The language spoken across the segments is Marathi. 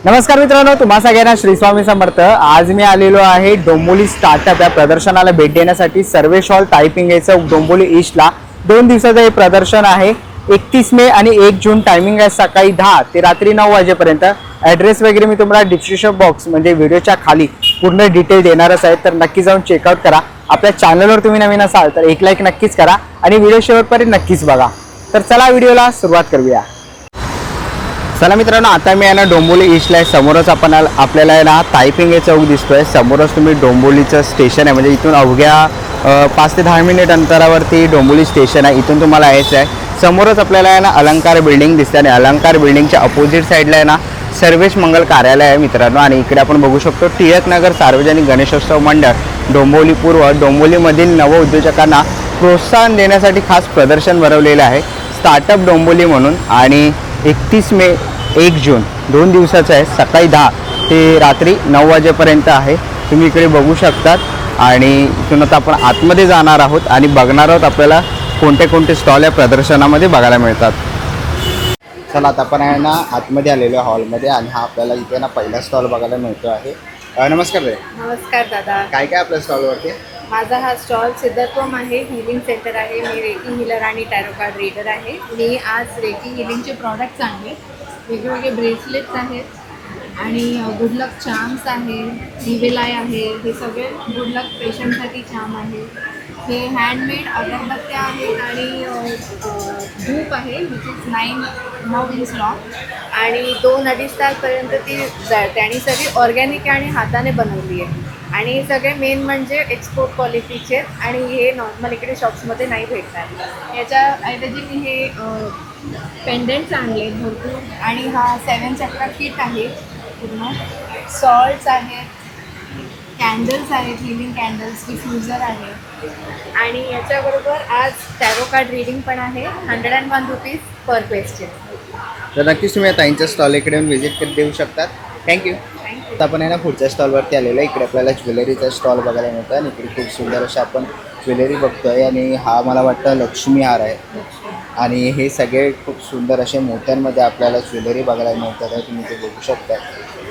नमस्कार मित्रांनो, तुम्हा सगळ्यांना श्री स्वामी समर्थ। आज मी आलेलो आहे डोंबिवली स्टार्टअप या प्रदर्शनाला भेट देण्यासाठी। सर्वेश हॉल टायपिंग याचं डोंबिवली ईस्टला 2 दिवसाचं हे प्रदर्शन आहे। 31 मे आणि 1 जून टायमिंग आहे सकाळी 10 ते रात्री 9 वाजेपर्यंत। ॲड्रेस वगैरे मी तुम्हाला डिस्क्रिप्शन बॉक्स म्हणजे व्हिडिओच्या खाली पूर्ण डिटेल देणारच आहे, तर नक्की जाऊन चेकआउट करा। आपल्या चॅनलवर तुम्ही नवीन असाल तर एक लाईक नक्कीच करा आणि व्हिडिओ शेवटपर्यंत नक्कीच बघा। तर चला व्हिडिओला सुरुवात करूया। चला मित्रांनो, आता मी आहे ना डोंबिवली ईस्टला आहे। समोरच आपल्याला आहे ना टायपिंग हे चौक दिसतोय। समोरच तुम्ही डोंबिवलीचं स्टेशन आहे, म्हणजे इथून अवघ्या 5 ते 10 मिनिट अंतरावरती डोंबिवली स्टेशन आहे। इथून तुम्हाला यायचं आहे। समोरच आपल्याला आहे ना अलंकार बिल्डिंग दिसते आणि अलंकार बिल्डिंगच्या अपोजिट साईडला आहे ना सर्वेश मंगल कार्यालय आहे मित्रांनो। आणि इकडे आपण बघू शकतो टिळक नगर सार्वजनिक गणेशोत्सव मंडळ डोंबिवली पूर्व डोंबिवलीमधील नवउद्योजकांना प्रोत्साहन देण्यासाठी खास प्रदर्शन भरवलेलं आहे, स्टार्टअप डोंबिवली म्हणून। आणि 31 मे 1 जून 2 दिवसाचं आहे। सकाळी 10 ते रात्री 9 वाजेपर्यंत आहे। तुम्ही इकडे बघू शकतात आणि इथून आता आपण आतमध्ये जाणार आहोत आणि बघणार आहोत आपल्याला कोणते कोणते स्टॉल या प्रदर्शनामध्ये बघायला मिळतात। चला आता आपण आहे ना आतमध्ये आलेलो हॉलमध्ये आणि हा आपल्याला इथे ना पहिला स्टॉल बघायला मिळतो आहे। नमस्कार रे। नमस्कार दादा। काय काय आपल्या स्टॉलवरती? माझा हा स्टॉल सिद्धत्वम आहे, हिलिंग सेंटर आहे। मी रेकी हिलर आणि टॅरो कार्ड रीडर आहे। मी आज रेकी हिलिंगचे प्रॉडक्ट्स आणले। वेगवेगळे ब्रेसलेट्स आहेत आणि गुड लक चार्म्स आहे, दिवेलाई आहे। हे सगळे गुड लक पेशंटसाठी चार्म आहे। हे हँडमेड अगरबत्त्या आहेत आणि धूप आहे, विच इज 9 इंच लॉंग आणि 2-2.5 तासपर्यंत ती जळते आणि सगळी ऑर्गॅनिक आहे आणि हाताने बनवली आहे। आणि हे सगळे मेन म्हणजे एक्सपोर्ट क्वालिटीचे आणि हे नॉर्मल इकडे शॉप्समध्ये नाही भेटणार। याच्याऐवजी मी हे पेंडंट्स आणले भरपूर आणि हा 7 चक्रा किट आहे पूर्ण। सॉल्ट्स आहेत, कॅन्डल्स आहेत, हिलिंग कॅन्डल्स, डिफ्युजर आहे आणि याच्याबरोबर आज टॅरो कार्ड रीडिंग पण आहे। 101 रुपीज पर पेजचे। तर नक्कीच तुम्ही आता ताईंच्या स्टॉल इकडे येऊन व्हिजिट देऊ शकतात। थँक्यू। आता आपण आहे ना पुढच्या स्टॉलवरती आलेलो आहे। इकडे आपल्याला ज्वेलरीचा स्टॉल बघायला मिळतो आणि इकडे खूप सुंदर अशा आपण ज्वेलरी बघतोय आणि हा मला वाटतं लक्ष्मी हार आहे आणि हे सगळे खूप सुंदर असे मोत्यांमध्ये आपल्याला ज्वेलरी बघायला मिळतात आहे, तुम्ही ते बघू शकता।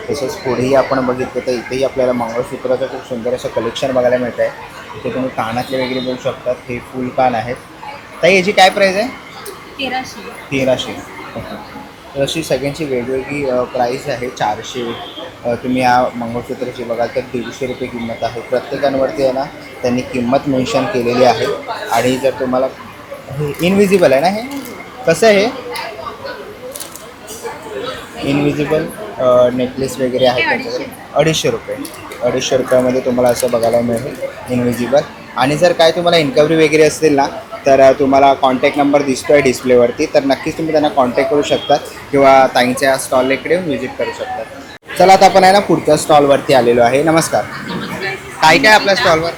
तसंच पुढेही आपण बघितलं तर इथेही आपल्याला मंगळसूत्राचं खूप सुंदर असं कलेक्शन बघायला मिळतं आहे। इथे तुम्ही कानातले वगैरे बघू शकतात, हे फुल कान आहेत। ताई याची काय प्राईस आहे? 1300। तर अशी सगळ्यांची वेगवेगळी प्राईस आहे। 400 तुम्ही या मंगळसूत्राची बघाल तर 150 रुपये किंमत आहे। प्रत्येकांवरती आहे ना त्यांनी किंमत मेन्शन केलेली आहे। आणि जर तुम्हाला हे इनविजिबल आहे ना, हे कसं आहे? इनविजिबल नेकलेस वगैरे आहे त्यांच्याकडे 250 रुपये। 250 रुपयामध्ये तुम्हाला असं बघायला मिळेल इनविजिबल। आणि जर काय तुम्हाला इन्क्वायरी वगैरे असतील ना तर तुम्हाला कॉन्टॅक्ट नंबर दिसतो आहे डिस्प्लेवरती, तर नक्कीच तुम्ही त्यांना कॉन्टॅक्ट करू शकता किंवा ताईंच्या स्टॉल इकडे येऊन व्हिजिट करू शकता। चला आता आपण आहे ना पुढच्या स्टॉलवरती आलेलो आहे। नमस्कार। काय काय आपल्या स्टॉलवर?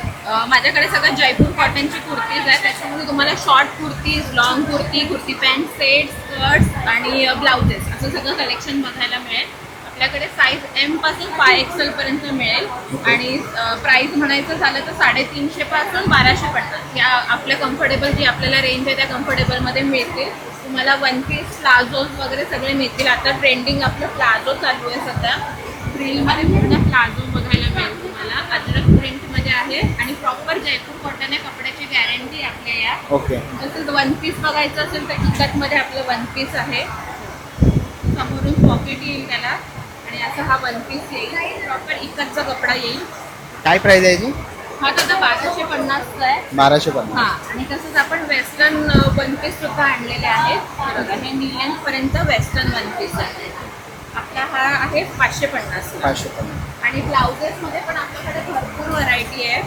माझ्याकडे सगळं जयपूर कॉटनची कुर्तीज आहे। त्याच्यामध्ये तुम्हाला short kurtis, long kurti, kurti pant set, skirts आणि ब्लाउजेस असं सगळं कलेक्शन बघायला मिळेल। आपल्याकडे साईज M पासून 5XL पर्यंत मिळेल आणि प्राईस म्हणायचं झालं तर 350 पासून 1250 या आपल्या कम्फर्टेबल जी आपल्याला रेंज आहे त्या कम्फर्टेबलमध्ये मिळतील। तुम्हाला वन पीस, प्लाझोज वगैरे सगळे मिळतील। आता ट्रेंडिंग आपलं प्लाझो चालू आहे सध्या। फ्रिलमध्ये पूर्ण प्लाझो बघायला मिळेल तुम्हाला, अजरक प्रिंटमध्ये आहे आणि प्रॉपर जयपूर कॉटन आहे, कपड्याची गॅरंटी आपल्या या। ओके। तसंच वन पीस बघायचं असेल तर इकतमध्ये आपलं वन पीस आहे। समोरून पॉकेट येईल त्याला आणि असं हा वन पीस येईल, प्रॉपर इकतचा कपडा येईल। काय प्राईस आहे याची? हा तर 1250 आहे। 1250। हां, आणि तसंच आपण वेस्टर्न वन पीस सुद्धा आणलेले आहेत। बघा हे नी लेंथपर्यंत वेस्टर्न वन पीस आहे। आपला हा आहे 550। आणि ब्लाउजेसमध्ये पण आपल्याकडे भरपूर व्हरायटी आहे।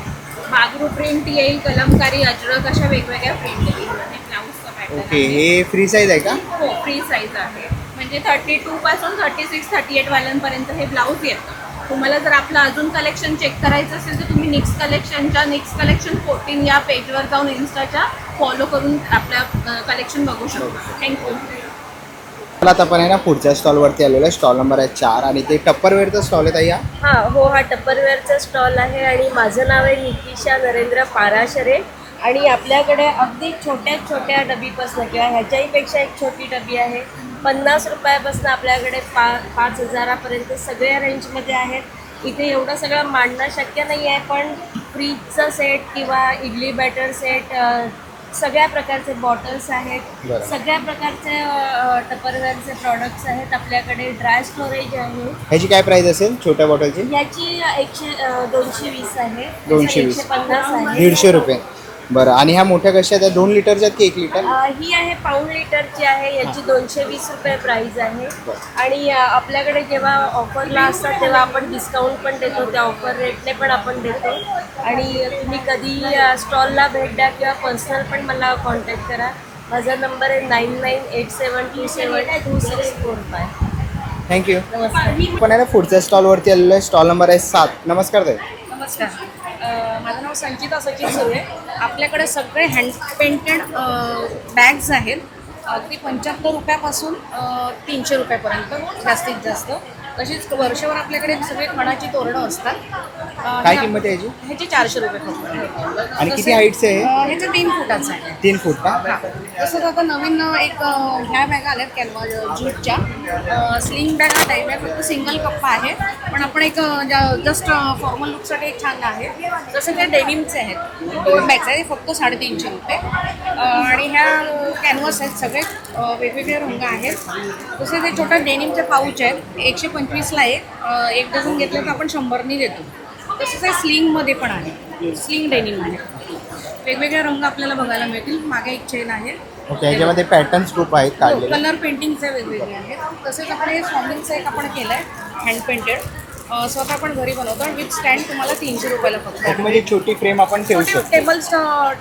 बागरू प्रिंट येईल, कलमकारी, अजरक अशा वेगवेगळ्या प्रिंट येईल। हे ब्लाऊजचा पॅटर्न आहे। ओके, हे फ्री साईज आहे का? हो, फ्री साईज आहे। म्हणजे 32 पासून 36-38 वाल्यांपर्यंत हे ब्लाऊज येतं। तुम्हाला जर आपलं अजून कलेक्शन चेक करायचं असेल तर तुम्ही निक्स कलेक्शन 14 या पेजवर जाऊन इन्स्टाच्या फॉलो करून आपल्या कलेक्शन बघू शकता। थँक्यू। मला आता आपण आहे ना पुढच्या स्टॉलवरती आलेलो आहे। स्टॉल नंबर आहे 4 आणि ते टप्परवेअरचा स्टॉल आहे ताई हा? हा टप्परवेअरचा स्टॉल आहे आणि माझं नाव आहे निकिशा नरेंद्र पाराशरे आणि आपल्याकडे अगदी छोट्या डबीपासून किंवा ह्याच्याही पेक्षा एक छोटी डबी आहे, 50 रुपयापासून आपल्याकडे 5,000पर्यंत सगळ्या रेंजमध्ये आहेत. इथे एवढं सगळं मांडणं शक्य नाही आहे, पण फ्रीजचा सेट किंवा इडली बॅटर सेट, सगळ्या प्रकारचे बॉटल्स आहेत, बरं. सगळ्या प्रकारचे टपरवेअरचे प्रॉडक्ट्स आहेत आपल्याकडे. ड्राय स्टोरेज आहे. ह्याची काय प्राइस असेल छोट्या बॉटलची? याची 220 आहे. 220. 150 आहे. 150 रुपये. बरं, आणि ह्या मोठ्या कशा आहेत? 2 लिटरच्या आहेत की 1 लिटर? ही आहे पाऊण लिटरची आहे. याची 220 रुपये प्राइस आहे. आणि आपल्याकडे जेव्हा ऑफरला असतात तेव्हा आपण डिस्काउंट पण देतो, त्या ऑफर रेटने पण आपण देतो. आणि तुम्ही कधी स्टॉलला भेट द्या किंवा पर्सनल पण मला कॉन्टॅक्ट करा. माझा नंबर आहे 9987272645. थँक्यू. पण आहे ना पुढच्या स्टॉलवरती आलेलं आहे. स्टॉल नंबर आहे 7. नमस्कार ताई. नमस्कार. माझं नाव संचिता सचिन सुरे. आपल्याकडे सगळे हँड पेंटेड बॅग्स आहेत. अगदी 75 रुपयापासून 300 रुपयापर्यंत जास्तीत जास्त. तशीच वर्षभर आपल्याकडे सगळे खणाची तोरणं असतात. काय किंमत आहे याची? ह्याची 400 रुपये फक्त. आणि किती हाईटचं आहे? ह्याचे 3 फुटाचं आहे. 3 फूट का? तसंच आता नवीन एक ह्या बॅग आल्यात कॅनव्हा ज्यूटच्या. स्लिंग बॅग हा टाईप आहे, फक्त सिंगल कप्पा आहे. पण आपण एक जस्ट फॉर्मल लुकसाठी एक छान आहे. जसं त्या डेनिमचे आहेत, 2 बॅग्स आहेत, फक्त 350 रुपये. आणि ह्या कॅनव्हास आहेत, सगळे वेगवेगळे रंग आहेत. तसे ते छोट्या डेनिमचे पाऊच आहेत, 125ला एक डझन घेतले तर आपण 100नी देतो. तसंच हे स्लिंगमध्ये पण आहे, स्लिंग डेनिम आहे. वेगवेगळे रंग आपल्याला बघायला मिळतील. मागे एक चेन आहे. ओके, ह्याच्यामध्ये पॅटर्न्स खूप आहेत काढलेले. कलर पेंटिंगचे वेगवेगळे आहेत. तसेच आपण हे स्वामींचं एक आपण केलं आहे हँड पेंटेड, स्वतः आपण घरी बनवतो. आणि विथ स्टँड तुम्हाला 300 रुपयाला फक्त. त्याच्यामध्ये छोटी फ्रेम आपण ठेवू शकतो.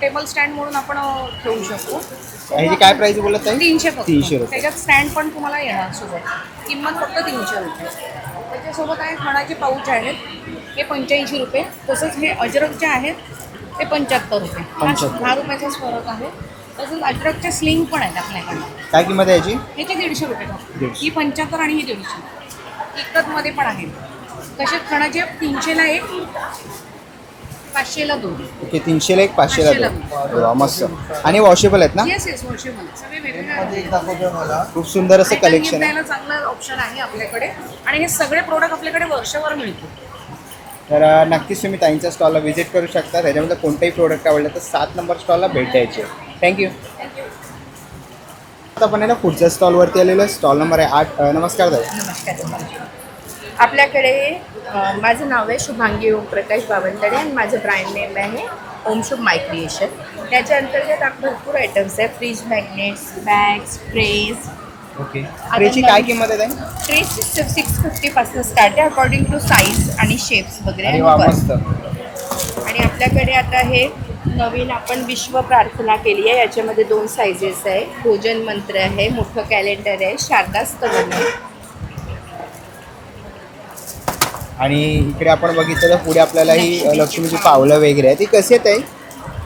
टेबल स्टँड म्हणून आपण ठेवू शकतो. ह्याची काय प्राइस बोलत आहे? 300 फक्त. 300 रुपये. त्याच्यात स्टँड पण तुम्हाला येणार सोबत. किंमत फक्त 300 रुपये. त्याच्यासोबत आहे खणाचे पाऊच आहेत, हे 85 रुपये. तसंच हे अजरकचे आहेत, ते 75 रुपये. 10 रुपयाचाच फरक आहे. तसंच अजरकच्या स्लिंग पण आहेत आपल्याकडे. काय किंमत आहे याची? ह्याचे 150 रुपये फक्त. 150. ही 75 आणि ही 150. इकतमध्ये पण आहे. तसेच खणाचे 300ला 1, 500ला 2. ओके, 300ला 1, 500ला 2. वा, मस्त. आणि वॉशेबल आहेत ना? Yes washable. सगळे वेगवेगळे खूप सुंदर असं कलेक्शन आहे. द्यायला चांगलं ऑप्शन आहे आपल्याकडे. आणि हे सगळे प्रोडक्ट आपल्याकडे वर्षभर मिळतील. तर नक्कीच तुम्ही ताईंच्या स्टॉलला व्हिजिट करू शकता. त्याच्यामध्ये कोणताही प्रोडक्ट आवडलं तर 7 नंबर स्टॉलला भेट द्यायची. थँक्यू. आता आपण आहे ना पुढच्या स्टॉलवरती आलेलो आहे. स्टॉल नंबर आहे 8. नमस्कार ताई. नमस्कार. आपल्याकडे माझं नाव आहे शुभांगी ओमप्रकाश बावनदडे आणि माझं ब्रँड नेम आहे ओम शुभ माय क्रिएशन. याच्या अंतर्गत भरपूर आयटम्स आहे. Fridge magnets, bags, trays. Okay, ट्रेची काय किंमत आहे ताई? ट्रेज 650पासून स्टार्ट आहे, अकॉर्डिंग टू साईज आणि शेप्स वगैरे. अरे वा, मस्त. आणि आपल्याकडे आता हे नवीन आपण विश्व प्रार्थना केली आहे. याच्यामध्ये 2 साईजेस आहे. भोजन मंत्र आहे, मोठं कॅलेंडर आहे, शारदा स्तवन आहे. आणि इकडे आपण बघितलं तर पुढे आपल्याला ही लक्ष्मीची पावलं वगैरे आहे. ती कशी आहेत ताई?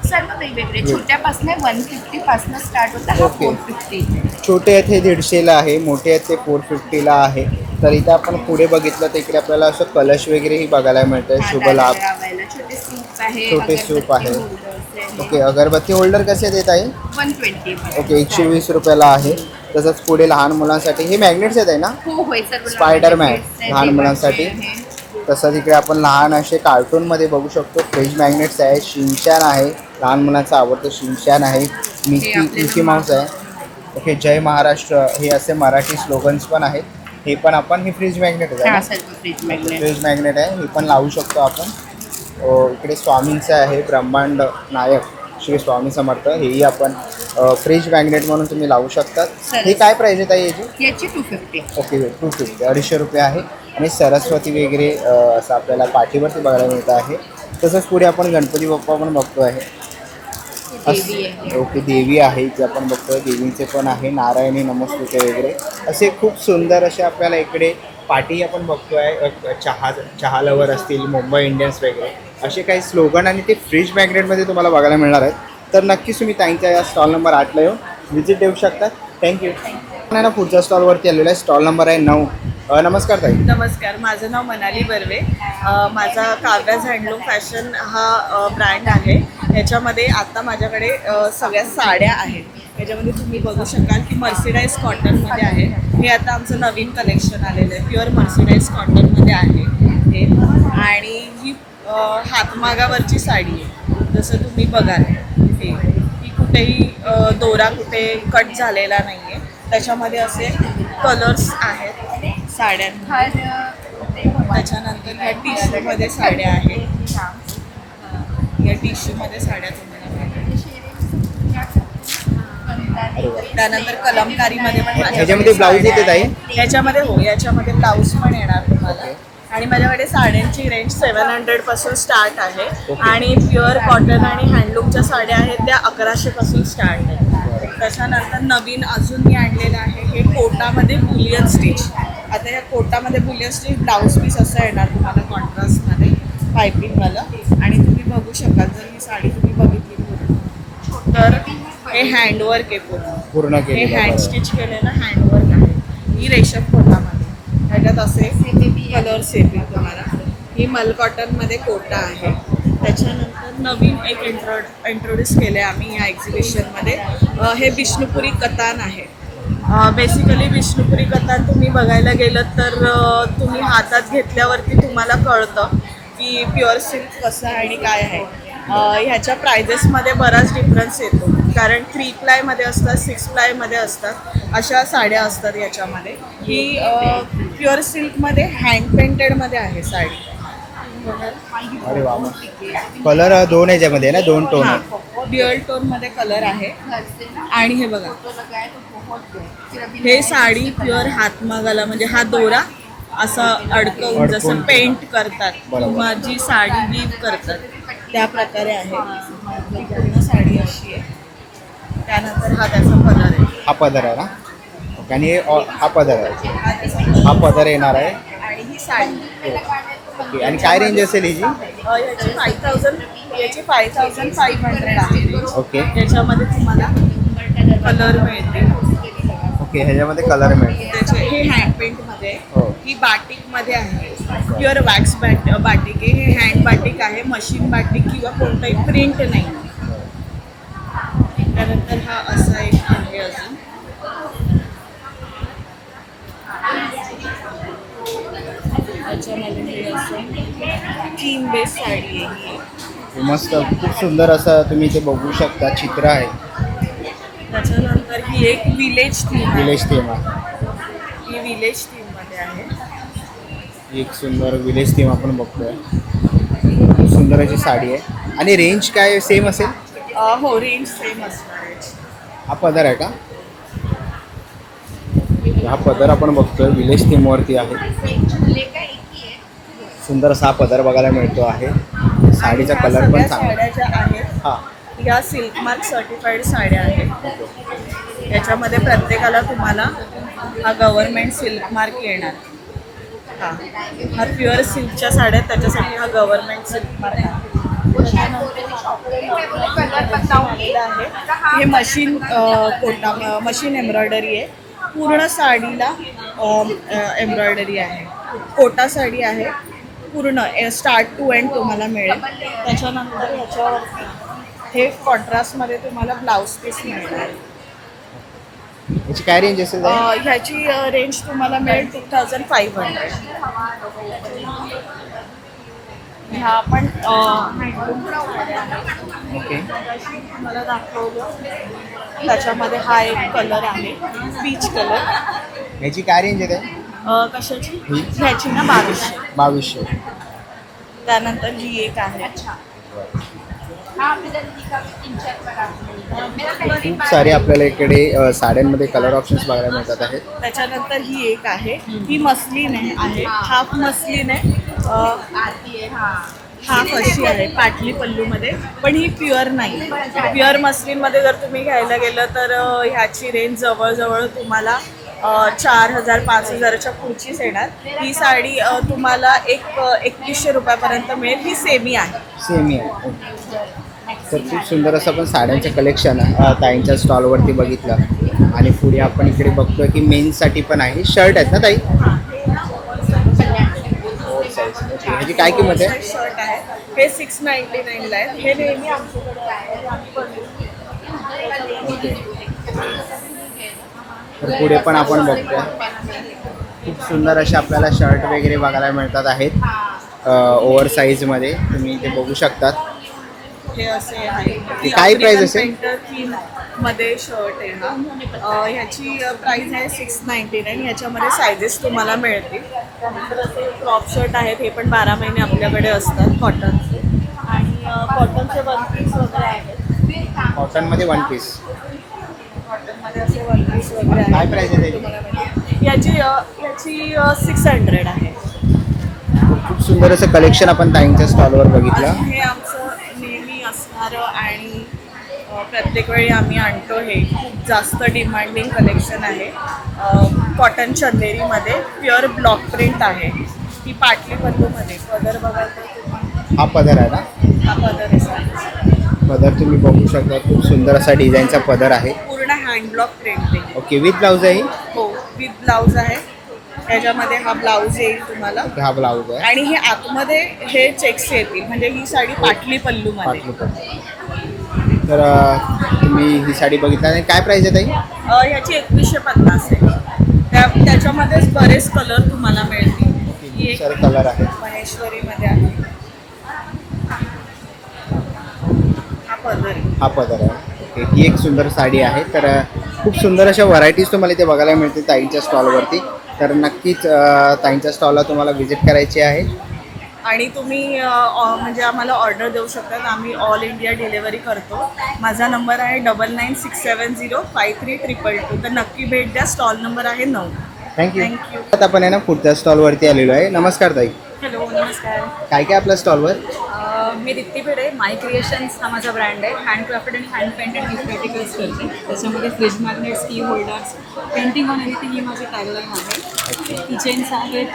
सर्व वेगवेगळे. छोट्यापासून 150पासून स्टार्ट होतं, हा ओके. 450. छोटे आहेत हे 150ला आहे, मोठे आहेत ते 450ला आहे. तर इथे आपण पुढे बघितलं तर इकडे आपल्याला असं कलश वगैरेही बघायला मिळतं. शुभ लाभ, छोटे सूप आहे, छोटे सूप आहे. अगरबत्ती holders आहे. ओके, अगरबत्ती होल्डर कसे आहेत ताई? 120. ओके, 120 रुपयाला आहे. तसंच पुढे लहान मुलांसाठी हे मॅग्नेट्स आहेत आहे ना? हो होय, सर्व स्पायडरमॅन magnets आहे, लहान मुलांसाठी. देवाचे आहे. तसंच इकडे आपण लहान असे कार्टूनमध्ये बघू शकतो. फ्रीज मॅग्नेट्स आहे, शिनचॅन आहे, लहान मुलांचं आवडतं शिनचॅन आहे, मिकी माऊस आहे. ओके, जय महाराष्ट्र हे असे मराठी स्लोगन्स पण आहेत. हे पण आपण हे फ्रीज मॅग्नेट हा, आहे, सर्व फ्रीज मॅग्नेट. फ्रीज मॅग्नेट आहे, हे पण लावू शकतो आपण. इकडे स्वामींचं आहे, ब्रह्मांड नायक श्री स्वामी समर्थ, हेही आपण फ्रीज मॅग्नेट म्हणून तुम्ही लावू शकतात. हे काय प्राईज आहे ताई याची? याची 250. ओके, 250, 250 रुपये आहे. आणि सरस्वती वगैरे असं आपल्याला पाठीवरती बघायला मिळतं आहे. तसंच पुढे आपण गणपती बाप्पा पण बघतो आहे. देवी आहे. ओके, देवी आहे जे आपण बघतोय. देवींचे पण आहे, नारायणी नमस्तुते वगैरे असे खूप सुंदर असे आपल्याला इकडे पाठी आपण बघतोय. चहा लवर असतील, मुंबई इंडियन्स वगैरे असे काही स्लोगन आणि ते फ्रीज मॅग्नेटमध्ये तुम्हाला बघायला मिळणार आहेत. तर नक्कीच तुम्ही ताईंच्या या स्टॉल नंबर 8ला येऊन व्हिजिट देऊ शकता. थँक्यू. ना पुढच्या स्टॉलवरती आलेला आहे. स्टॉल नंबर आहे 9. नमस्कार ताई. नमस्कार, माझं नाव मनाली बर्वे. माझा काव्याज हँडलूम फॅशन हा ब्रँड आहे. याच्यामध्ये आता माझ्याकडे सगळ्या साड्या आहेत. याच्यामध्ये तुम्ही बघू शकाल की ती मर्सिडाईज कॉटनमध्ये आहे. हे आता आमचं नवीन कलेक्शन आलेलं आहे, प्युअर मर्सिडाईज कॉटनमध्ये आहे हे. आणि ही हातमागावरची साडी आहे, जसं तुम्ही बघाल हे. ही कुठेही दोरा कुठे कट झालेला नाही आहे. त्याच्यामध्ये असे कलर्स आहेत साड्यांमध्ये. त्याच्यानंतर ह्या टिश्यूमध्ये साड्या आहेत. या टिश्यूमध्ये साड्या तुम्हाला मिळतात. त्यानंतर कलमकारीमध्ये पण ह्याच्यामध्ये ब्लाऊज येते ताई? ह्याच्यामध्ये हो, याच्यामध्ये ब्लाऊज पण येणार तुम्हाला. आणि माझ्याकडे साड्यांची रेंज 700 पासून स्टार्ट आहे. आणि प्युअर कॉटन आणि हँडलूमच्या साड्या आहेत त्या 1100 पासून स्टार्ट आहेत. त्याच्यानंतर नवीन अजून मी आणलेलं आहे हे कोटामध्ये बुलियन स्टिच. आता या कोटामध्ये बुलियन स्टिच ब्लाऊज पीस असं येणार तुम्हाला कॉन्ट्रास्टमध्ये पायपिंगवालं. आणि तुम्ही बघू शकाल, जर ही साडी तुम्ही बघितली पूर्ण तर हे हँडवर्क आहे पूर्ण हे हँड स्टिच केलेलं हँडवर्क आहे. ही रेशम कोटामध्ये ह्याच्यात असे कलर्स येतील तुम्हाला. ही मल कॉटनमध्ये कोटा आहे. त्याच्यानंतर नवीन एक इंट्रोड्यूस केलं आहे आम्ही या एक्झिबिशनमध्ये. हे विष्णुपुरी कतान आहे. बेसिकली विष्णुपुरी कतान तुम्ही बघायला गेलं तर तुम्ही हातात घेतल्यावरती तुम्हाला कळतं की प्युअर सिल्क कसं आहे आणि काय आहे. ह्याच्या प्रायजेसमध्ये बराच डिफरन्स येतो, कारण 3 प्लायमध्ये असतात, 6 प्लायमध्ये असतात, अशा साड्या असतात याच्यामध्ये. ही प्युअर सिल्कमध्ये हँड पेंटेडमध्ये आहे साडी. अरे वा, कलर 2 ह्याच्यामध्ये ना, 2 टोन. ड्युअल टोनमध्ये कलर आहे. आणि हे बघा, हे साडी प्युअर हातमागाला म्हणजे हा दोरा असा अडकवून जसं पेंट करतात किंवा जी साडी वीव करतात त्या प्रकारे आहे. ही पूर्ण साडी अशी आहे. त्यानंतर हा त्याचा पदर आहे. हा पदर आहे ना. ओके. आणि हा पदर आहे, हा त्याचा पदर. हा पदर येणार आहे. आणि ही साडी. ओके. आणि काय रेंज असेल हिची? याची 5500 आहे. ओके. याच्यामध्ये तुम्हाला कलर मिळते. ओके. ह्याच्यामध्ये कलर मिळेल. त्याचे हे हँड पेंटमध्ये हो. ही बाटिकमध्ये आहे. प्युअर वॅक्स बाटिक आहे. हे हँड बाटिक आहे, मशीन बाटिक किंवा कोणताही प्रिंट नाही. त्यानंतर हा असा एक आहे अजून. त्याच्यामध्ये हे असं थीम बेस साडी आहे. मस्त, खूप सुंदर असं तुम्ही इथे बघू शकता चित्र आहे. त्याच्यानंतर ही एक विलेज थीम आहे. विलेज थीम आहे. ही विलेज थीममध्ये आहे. एक सुंदर विलेज थीम आपण बघतोय. खूप सुंदर अशी साडी आहे. आणि रेंज काय सेम असेल? हो, रेंज सेम असणार आहे. हा पदर आहे का? हा पदर आपण बघतोय विलेज थीमवरती आहे. सुंदर असा हा पदर बघायला मिळतो आहे. साडीचा कलर पण चांगला. साड्या ज्या आहेत हां. या सिल्क मार्क सर्टिफाईड साड्या आहेत. याच्यामध्ये प्रत्येकाला तुम्हाला हा गव्हर्नमेंट सिल्क मार्क येणार. हा प्युअर सिल्कच्या साड्या आहेत, त्याच्यासाठी हा गव्हर्नमेंट सिल्क मार्क आहे. हे मशीन कोटा मशीन एम्ब्रॉयडरी आहे. पूर्ण साडीला एम्ब्रॉयडरी आहे. कोटा साडी आहे पूर्ण, स्टार्ट टू एंड तुम्हाला मिळेल. त्याच्यानंतर ह्याच्यावरती हे कॉन्ट्रास्टमध्ये तुम्हाला ब्लाऊज पीस मिळणार. याची काय रेंज असेल? ह्याची रेंज तुम्हाला मिळेल 2500. ह्या आपण ओके. तुम्हाला दाखवलं. त्याच्यामध्ये हा एक कलर आहे, पीच कलर. याची काय रेंज आहे? कशाची? ह्याची ना 2200. 2200. त्यानंतर ही एक आहे. खूप सारे आपल्याला इकडे साड्यांमध्ये कलर ऑप्शन्स बघायला मिळतात आहेत. त्याच्यानंतर ही एक आहे. ही मस्लिन आहे, हाफ मस्लिन आहे. हाफ अशी आहे पाटली पल्लूमध्ये, पण ही प्युअर नाही. प्युअर मस्लिनमध्ये जर तुम्ही घ्यायला गेलं तर ह्याची रेंज जवळजवळ तुम्हाला 4000-5000च्या पुढचीच येणार. ही साडी तुम्हाला 2100 रुपयापर्यंत मिळेल. ही सेमी आहे. सेमी आहे. तर खूप सुंदर असं आपण साड्यांचं कलेक्शन ताईंच्या स्टॉलवरती बघितलं. आणि पुढे आपण इकडे बघतोय की मेन्ससाठी पण आहे. शर्ट आहेत ना ताई? ह्याची काय किंमत आहे? शर्ट आहे. हे 699ला आहे. हे नेहमी आमच्याकडे आहे. तर पुढे पण आपण बघतोय खूप सुंदर असे आपल्याला शर्ट वगैरे बघायला मिळतात आहेत ओव्हर साईजमध्ये. तुम्ही इथे बघू शकतात. हे असे आहे ते काय price असेल? पेंटर थीम मध्ये शर्ट आहे हा. ह्याची प्राइस आहे 699. ह्याच्यामध्ये सायझेस तुम्हाला मिळतील. त्यानंतर असे क्रॉप शर्ट आहेत, हे पण 12 महिने आपल्याकडे असतात कॉटनचे. आणि कॉटनचे वन पीस वगैरे आहेत. कॉटनमध्ये वन पीस. कॉटनमध्ये असे वन पीस वगैरे आहेत. काय प्राइस आहे त्याची? तुम्हाला मिळतील. याची 600 आहे. खूप सुंदर असं कलेक्शन आपण ताईंच्या स्टॉलवर बघितलं. आणि हे आमचं नेहमी असणारं आणि प्रत्येक वेळी आम्ही आणतो हे खूप जास्त डिमांडिंग कलेक्शन आहे. कॉटन चंदेरीमध्ये प्युअर ब्लॉक प्रिंट आहे. ही पाटली पल्लूमध्ये पदर बघाल तर तुम्ही हा पदर आहे ना? हा पदर आहे. पदर तुम्ही बघू शकता. खूप सुंदर असा डिझाईनचा पदर आहे. पूर्ण हँड ब्लॉक प्रिंट आहे. ओके, विथ ब्लाऊज आहे. हो, विथ ब्लाऊज आहे. त्याच्यामध्ये हा ब्लाऊज येईल तुम्हाला. हा ब्लाऊज आहे आणि हे आतमध्ये हे चेक्स येतील. म्हणजे ही साडी पाटली पल्लूमध्ये. पाटली पल्लू. तर तुम्ही ही साडी बघितला आणि काय प्राइस आहे ताई? ह्याची 2150 आहे. त्याच्यामध्येच बरेच कलर तुम्हाला मिळतील. ही एक सर कलर आहे. महेश्वरीमध्ये आहे. हा पदर आहे. हा पदर आहे. ओके, ही एक सुंदर साडी आहे. तर खूप सुंदर अशा व्हरायटीज तुम्हाला इथे बघायला मिळतील ताईंच्या स्टॉलवरती. तर नक्कीच ताईंच्या स्टॉलला तुम्हाला व्हिजिट करायची आहे. आणि तुम्ही म्हणजे आम्हाला ऑर्डर देऊ शकता. आम्ही ऑल इंडिया डिलेवरी करतो. माझा नंबर आहे 9967053222. तर नक्की भेट द्या. स्टॉल नंबर आहे 9. थँक्यू. थँक्यू. आता आपण आहे ना पुढच्या स्टॉलवरती आलेलो आहे. नमस्कार ताई. हॅलो, नमस्कार. काय काय आपल्या स्टॉलवर? मी रित्ती भिडे. माय क्रिएशन्स हा माझा ब्रँड आहे. हँडक्राफ्टेड आणि हँड पेंटेड गिफ्ट आर्टिकल्स करते. त्याच्यामध्ये फ्रीज मॅग्नेट्स, की होल्डर्स, पेंटिंग ऑन एनिथिंग ही माझी टॅगलाईन आहे. किचन्स आहेत.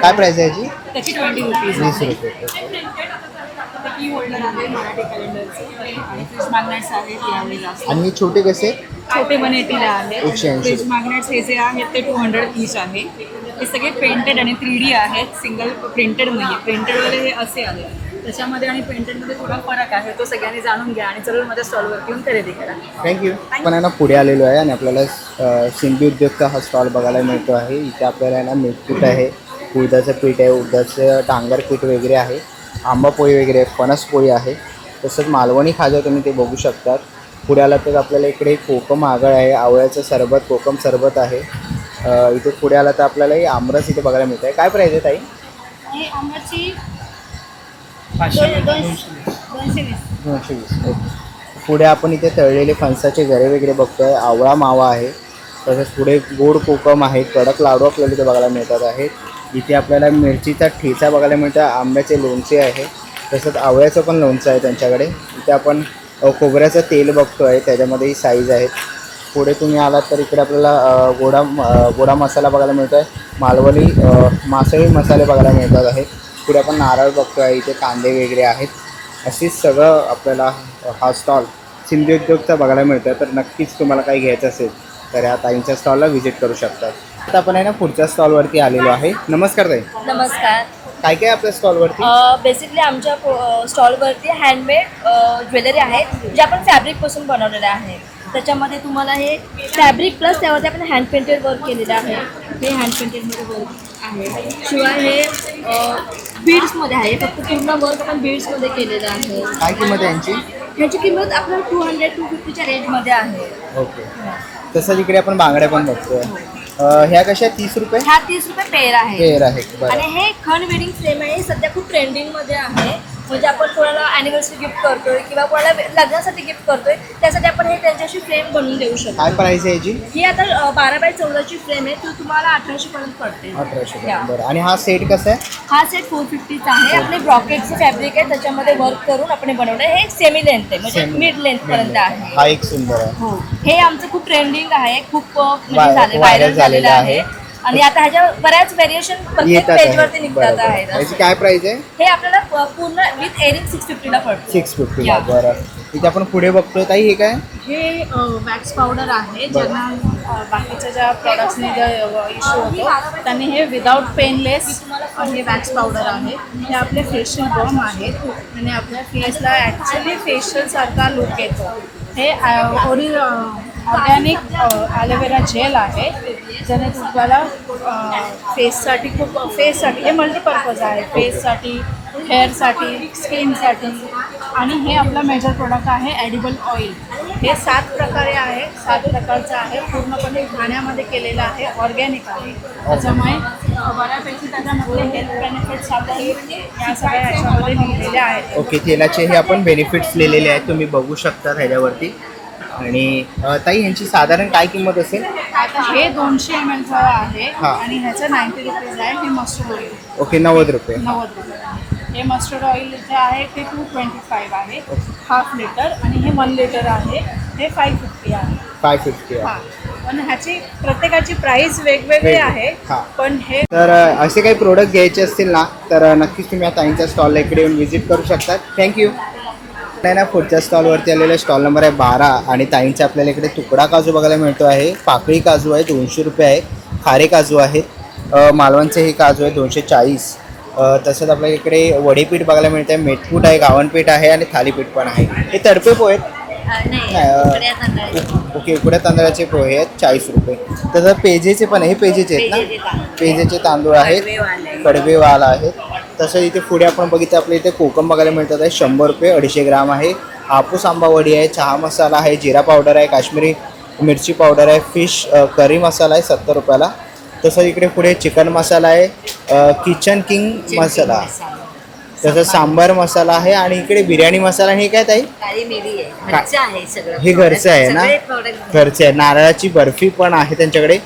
काय प्राइस आहे याची? त्याची 20 रुपीज 20 आहे. रुपये. ते की होल्डर आहे मराठी कॅलेंडरचे आणि फ्रीज मॅग्नेट्स आहेत यावेळी जास्त. आणि हे छोटे कसे? छोटे 180ला आहेत. 180. फ्रीज मॅग्नेट्स हे जे आहेत ते 200 ईच आहे. हे सगळे पेंटेड आणि 3D आहेत. सिंगल प्रिंटेड नाही आहे. प्रिंटेडवाले हे असे आहेत. त्याच्यामध्ये आणि पेंटेडमध्ये थोडा फरक आहे. तो सगळ्यांनी जाणून घ्या आणि चलून माझ्या स्टॉलवरती येऊन खरेदी करा. थँक्यू. आपण आहे ना पुढे आलेलो आहे आणि आपल्याला सिंधी उद्योगचा हा स्टॉल बघायला मिळतो आहे. इथे आपल्याला आहे ना मीठपीठ आहे, उडदाचं पीठ आहे, उडदाचं डांगर पीठ वगैरे आहे, आंबा पोळी वगैरे आहे, फणस पोळी आहे. तसंच मालवणी खाजा तुम्ही ते बघू शकतात. पुढे आला तर आपल्याला इकडे कोकम आगळ आहे, आवळ्याचं सरबत, कोकम सरबत आहे. इथे पुढे आला तर आपल्याला ही आमरस इथे बघायला मिळत आहे. काय प्राईज आहे ताई? ही आंब्याची 220. पुढे आपण इथे तळलेले फणसाचे गरे वगैरे बघतोय. आवळा मावा आहे. तसंच पुढे गोड कोकम आहे, कडक लाडू आपल्याला इथे बघायला मिळतात आहेत. इथे आपल्याला मिरचीचा ठेचा बघायला मिळतो, आंब्याचे लोणचे आहे, तसंच आवळ्याचं पण लोणचं आहे त्यांच्याकडे. इथे आपण खोबऱ्याचं तेल बघतो आहे, त्याच्यामध्ये ही साईज आहेत. पुढे तुम्ही आलात तर इकडे आपल्याला गोडा मसाला बघायला मिळतो आहे, मालवणी मासळी मसाले बघायला मिळतात आहेत. पुढे आपण नारळ बघतो आहे, इथे कांदे वगैरे आहेत. अशीच सगळं आपल्याला हा स्टॉल सिंधी उद्योगचा बघायला मिळतो. तर नक्कीच तुम्हाला काही घ्यायचं असेल तर ह्या ताईंच्या स्टॉलला व्हिजिट करू शकतात. आता आपण आहे ना पुढच्या स्टॉलवरती आलेलो आहे. नमस्कार ताई. नमस्कार. काय काय आपल्या स्टॉलवरती? बेसिकली आमच्या स्टॉलवरती हँडमेड ज्वेलरी आहेत जे आपण फॅब्रिकपासून बनवलेले आहेत. त्याच्यामध्ये तुम्हाला हे फॅब्रिक प्लस त्यावरती आपण हँड पेंटेड वर्क केलेलं आहे. हे हँड पेंटेडमध्ये वर्क आहे. शिवाय हे बीड्समध्ये आहे. फक्त पूर्ण वर्क आपण बीड्समध्ये केलेलं आहे. काय किंमत आहे यांची? ह्याची किंमत आपल्याला 200-250च्या रेंजमध्ये आहे. ओके. तसंच इकडे आपण बांगड्या पण बघतोय. ह्या कशा 30 रुपये? ह्या 30 रुपये पेअर आहे. पेअर आहे. बरं. आणि हे खण वेडिंग फ्रेम आहे. हे सध्या खूप ट्रेंडिंगमध्ये आहे. म्हणजे आपण कोणाला ॲनिव्हर्सरी गिफ्ट करतोय किंवा कोणाला लग्नासाठी गिफ्ट करतोय त्यासाठी आपण हे त्यांच्याशी फ्रेम बनवून देऊ शकतो. काय प्राईस आहे याची? ही आता 12x14ची फ्रेम आहे. ती तुम्हाला 1800 पर्यंत पडते. 1800. बरं. आणि हा सेट कसा आहे? हा सेट 450चा आहे. आपले ब्रॉकेटचं फॅब्रिक आहे, त्याच्यामध्ये वर्क करून आपण बनवलं. हे सेमी लेंथ आहे, म्हणजे मिड लेंथ पर्यंत आहे. हा एक सुंदर आहे. हो, हे आमचं खूप ट्रेंडिंग आहे, खूप व्हायरल व्हायरल झालेलं झालेलं आहे. आणि आता ह्याच्या बऱ्याच व्हेरिएशन प्रत्येक येतात पेजवरती आहे. निघतात बरं, आहेत. बरं. याची काय प्राईस आहे? हे आपल्याला पूर्ण विथ एअरिंग 650ला पडतं. 650. या. बरं. इथे आपण पुढे बघतोय ताई, हे काय? हे वॅक्स पावडर आहे. ज्यांना बाकीच्या ज्या प्रॉडक्ट्सने जो इश्यू होतो त्यांनी हे विदाउट पेनलेस हे वॅक्स पावडर आहे. हे आपले फेशियल बॉम आहेत आणि आपल्या फेसला ॲक्च्युली फेशियलसारखा लुक येतो. हे ऑर्गॅनिक ॲलोवेरा जेल आहे, ज्याने तुम्हाला फेससाठी हे मल्टीपर्पज आहे, फेससाठी, हेअरसाठी, स्किनसाठी. आणि हे आपलं मेजर प्रोडक्ट आहे ॲडिबल ऑइल. हे 7 प्रकारे आहे, 7 प्रकारचं आहे, पूर्णपणे खाण्यामध्ये केलेलं आहे, ऑर्गॅनिक आहे. त्याच्यामुळे बऱ्यापैकी त्याच्यामध्ये हेल्थ बेनिफिट्स आपण या सगळ्या याच्यामध्ये लिहिलेले आहेत. ओके, तेलाचे हे आपण बेनिफिट्स लिहिलेले आहेत, तुम्ही बघू शकता ह्याच्यावरती. आणि ताई यांची साधारण काय किंमत असेल? आता हे 200 ml आहे हां. आणि ह्याचं 90 रुपीज आहे. हे मस्टर्ड ऑइल ओके, 90 रुपये. 90 रुपये. हे मस्टर्ड ऑइल जे आहे ते 225 आहे, हाफ लिटर. आणि हे 1 लिटर आहे, हे 550 आहे. 550 हां, पण ह्याची प्रत्येकाची प्राइस वेगवेगळी आहे. हां. पण हे तर असे काही प्रोडक्ट घ्यायचे असतील ना, तर नक्कीच तुम्ही या ताईंच्या स्टॉलला इकडे येऊन व्हिजिट करू शकता. थँक्यू. नाही ना, पुढच्या स्टॉलवरती आलेला स्टॉल नंबर आहे 12 आणि ताईंचा आपल्याला इकडे तुकडा काजू बघायला मिळतो आहे. पाकळी काजू आहे 200 रुपये आहे. खारे काजू आहेत. मालवणचे हे काजू आहे 240. तसंच आपल्याला इकडे वडेपीठ बघायला मिळतं आहे. मेटपीठ आहे, गावणपीठ आहे आणि थालीपीठ पण आहे. हे तडपे पोहे आहेत. ओके, उकड्या तांदळाचे पोहे आहेत 40 रुपये. तसं पेजेचे पण आहे, हे पेजेचे आहेत ना, पेजेचे तांदूळ आहेत, कडवेवाल आहेत. तसं इथे पुढे आपण बघितलं आपल्या इथे कोकम बघायला मिळतात आहे 100 रुपये 250 ग्राम आहे. हापूस आंबा वडी आहे, चहा मसाला आहे, जिरा पावडर आहे, काश्मीरी मिरची पावडर आहे, फिश करी मसाला आहे 70 रुपयाला. तसं इकडे पुढे चिकन मसाला आहे, किचन किंग मसाला, तसं सांबार मसाला आहे आणि इकडे बिर्याणी मसाला. आणि हे काय ताई? हे घरचं आहे ना, घरचं आहे. नारळाची बर्फी पण आहे त्यांच्याकडे.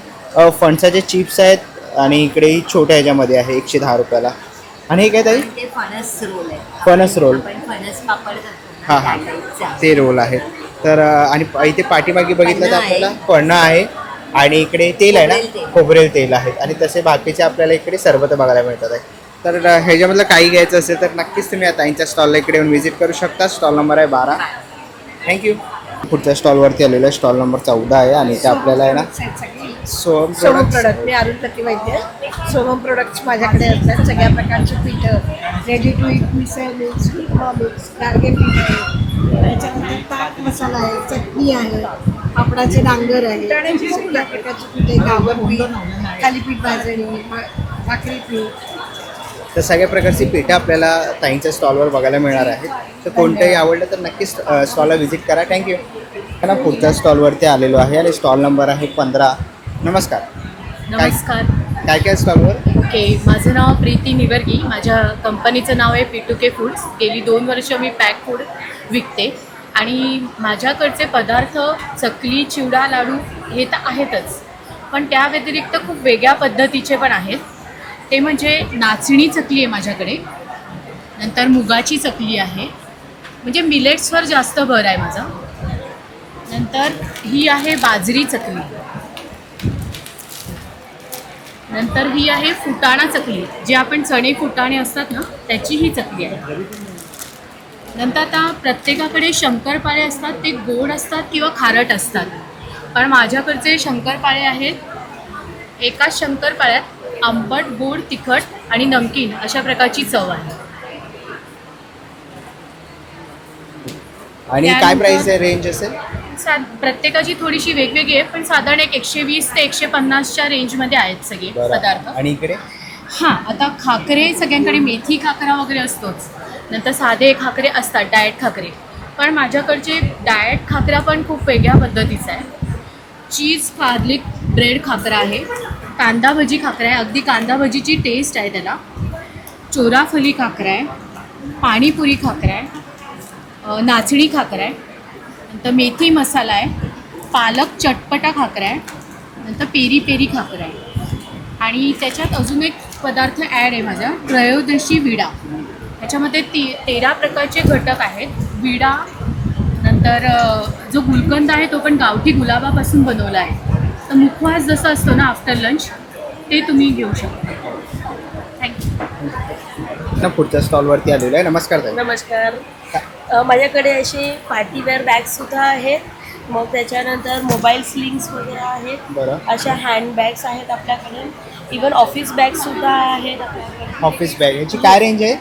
फणसाचे चिप्स आहेत आणि इकडे ही छोट्या ह्याच्यामध्ये आहे 110 रुपयाला. आणि हे काय ताई? फणस रोल. हां हां, ते रोल आहेत. तर आणि इथे पाठीमागे बघितलं तर आपल्याला पन्ना आहे आणि इकडे तेल आहे ना, खोबरेल तेल आहेत. आणि तसे बाकीचे आपल्याला इकडे सरबत बघायला मिळतात आहे. तर ह्याच्यामधलं काही घ्यायचं असेल तर नक्कीच तुम्ही या ताईंच्या स्टॉलला इकडे येऊन व्हिजिट करू शकता. स्टॉल नंबर आहे 12. थँक्यू. पुढच्या स्टॉलवरती आलेलं आहे स्टॉल नंबर 14 आहे आणि ते आपल्याला आहे ना सोहम सोहम प्रोडक्ट. मी अरुण प्रतिवैद्य. सोहम प्रोडक्ट्स माझ्याकडे असतात, सगळ्या प्रकारचे पीठं, रेडी टू इट, मिसळ मिक्स, उपमा मिक्स, गार्गे पीठ आहे, त्याच्यानंतर ताक मसाला आहे, चटणी आहे, पापडाचे डांगर आहे, सगळ्या प्रकारचे पीठ आहे, गावर पीठ, थालीपीठ भाजणी, भाकरी पीठ. तर सगळ्या प्रकारची पिठं आपल्याला ताईंच्या स्टॉलवर बघायला मिळणार आहेत. तर कोणतंही आवडलं तर नक्कीच स्टॉलला व्हिजिट करा. थँक्यू. ना पुढच्या स्टॉलवरती आलेलो आहे आणि स्टॉल नंबर आहे 15. नमस्कार. नमस्कार. काय काय स्टॉलवर? ओके, माझं नाव प्रीती निवर्गी. माझ्या कंपनीचं नाव आहे P2K फूड्स. गेली 2 वर्ष मी पॅक फूड विकते आणि माझ्याकडचे पदार्थ चकली, चिवडा, लाडू हे तर आहेतच, पण त्या व्यतिरिक्त खूप वेगळ्या पद्धतीचे पण आहेत. ते म्हणजे नाचणी चकली आहे माझ्याकडे, नंतर मुगाची चकली आहे, म्हणजे मिलेट्सवर जास्त भर आहे माझा. नंतर ही आहे बाजरी चकली. नंतर ही आहे फुटाणा चकली, जे आपण चणे फुटाणे असतात ना त्याची ही चकली आहे. नंतर आता प्रत्येकाकडे शंकरपाळे असतात, ते गोड असतात किंवा खारट असतात, पण माझ्याकडचे शंकरपाळे आहेत. एका शंकरपाळ्यात आंबट, गोड, तिखट आणि नमकीन अशा प्रकारची चव आहे. आणि काय प्राइस आहे, रेंज असेल? प्रत्येकाची थोडीशी वेगवेगळी आहे, पण साधारण एक 120 ते 150च्या रेंजमध्ये आहेत सगळे पदार्थ. आणि इकडे हां, आता खाकरे सगळ्यांकडे मेथी खाकरा वगैरे असतोच, नंतर साधे खाकरे असतात, डाएट खाकरे, पण माझ्याकडचे डाएट खाकरा पण खूप वेगळ्या पद्धतीचा आहे. चीज गार्लिक ब्रेड खाकरा आहे, कांदा भजी खाकरा आहे, अगदी कांदा भजीची टेस्ट आहे त्याला. चोराफली खाकरा आहे, पाणीपुरी खाकरा आहे, नाचणी खाकरा आहे, नंतर मेथी मसाला आहे, पालक चटपटा खाकरा आहे, नंतर पेरी पेरी खाकरा आहे. आणि त्याच्यात अजून एक पदार्थ ॲड आहे माझा, त्रयोदशी विडा. त्याच्यामध्ये 13 प्रकारचे घटक आहेत. विडा, नंतर जो गुलकंद आहे तो पण गावठी गुलाबापासून बनवला आहे. तर मुखवास जसं असतो ना आफ्टर लंच, ते तुम्ही घेऊ शकता. थँक्यू. ना पुढच्या स्टॉलवरती आलेलो आहे. नमस्कार ताई. नमस्कार. माझ्याकडे असे पार्टीवेअर बॅग्ससुद्धा आहेत, मग त्याच्यानंतर मोबाईल स्लिंग्स वगैरे आहेत. बरं. अशा हँडबॅग्स आहेत आपल्याकडे, इवन ऑफिस बॅग्ससुद्धा आहेत आपल्याकडे. ऑफिस बॅग याची काय रेंज आहे?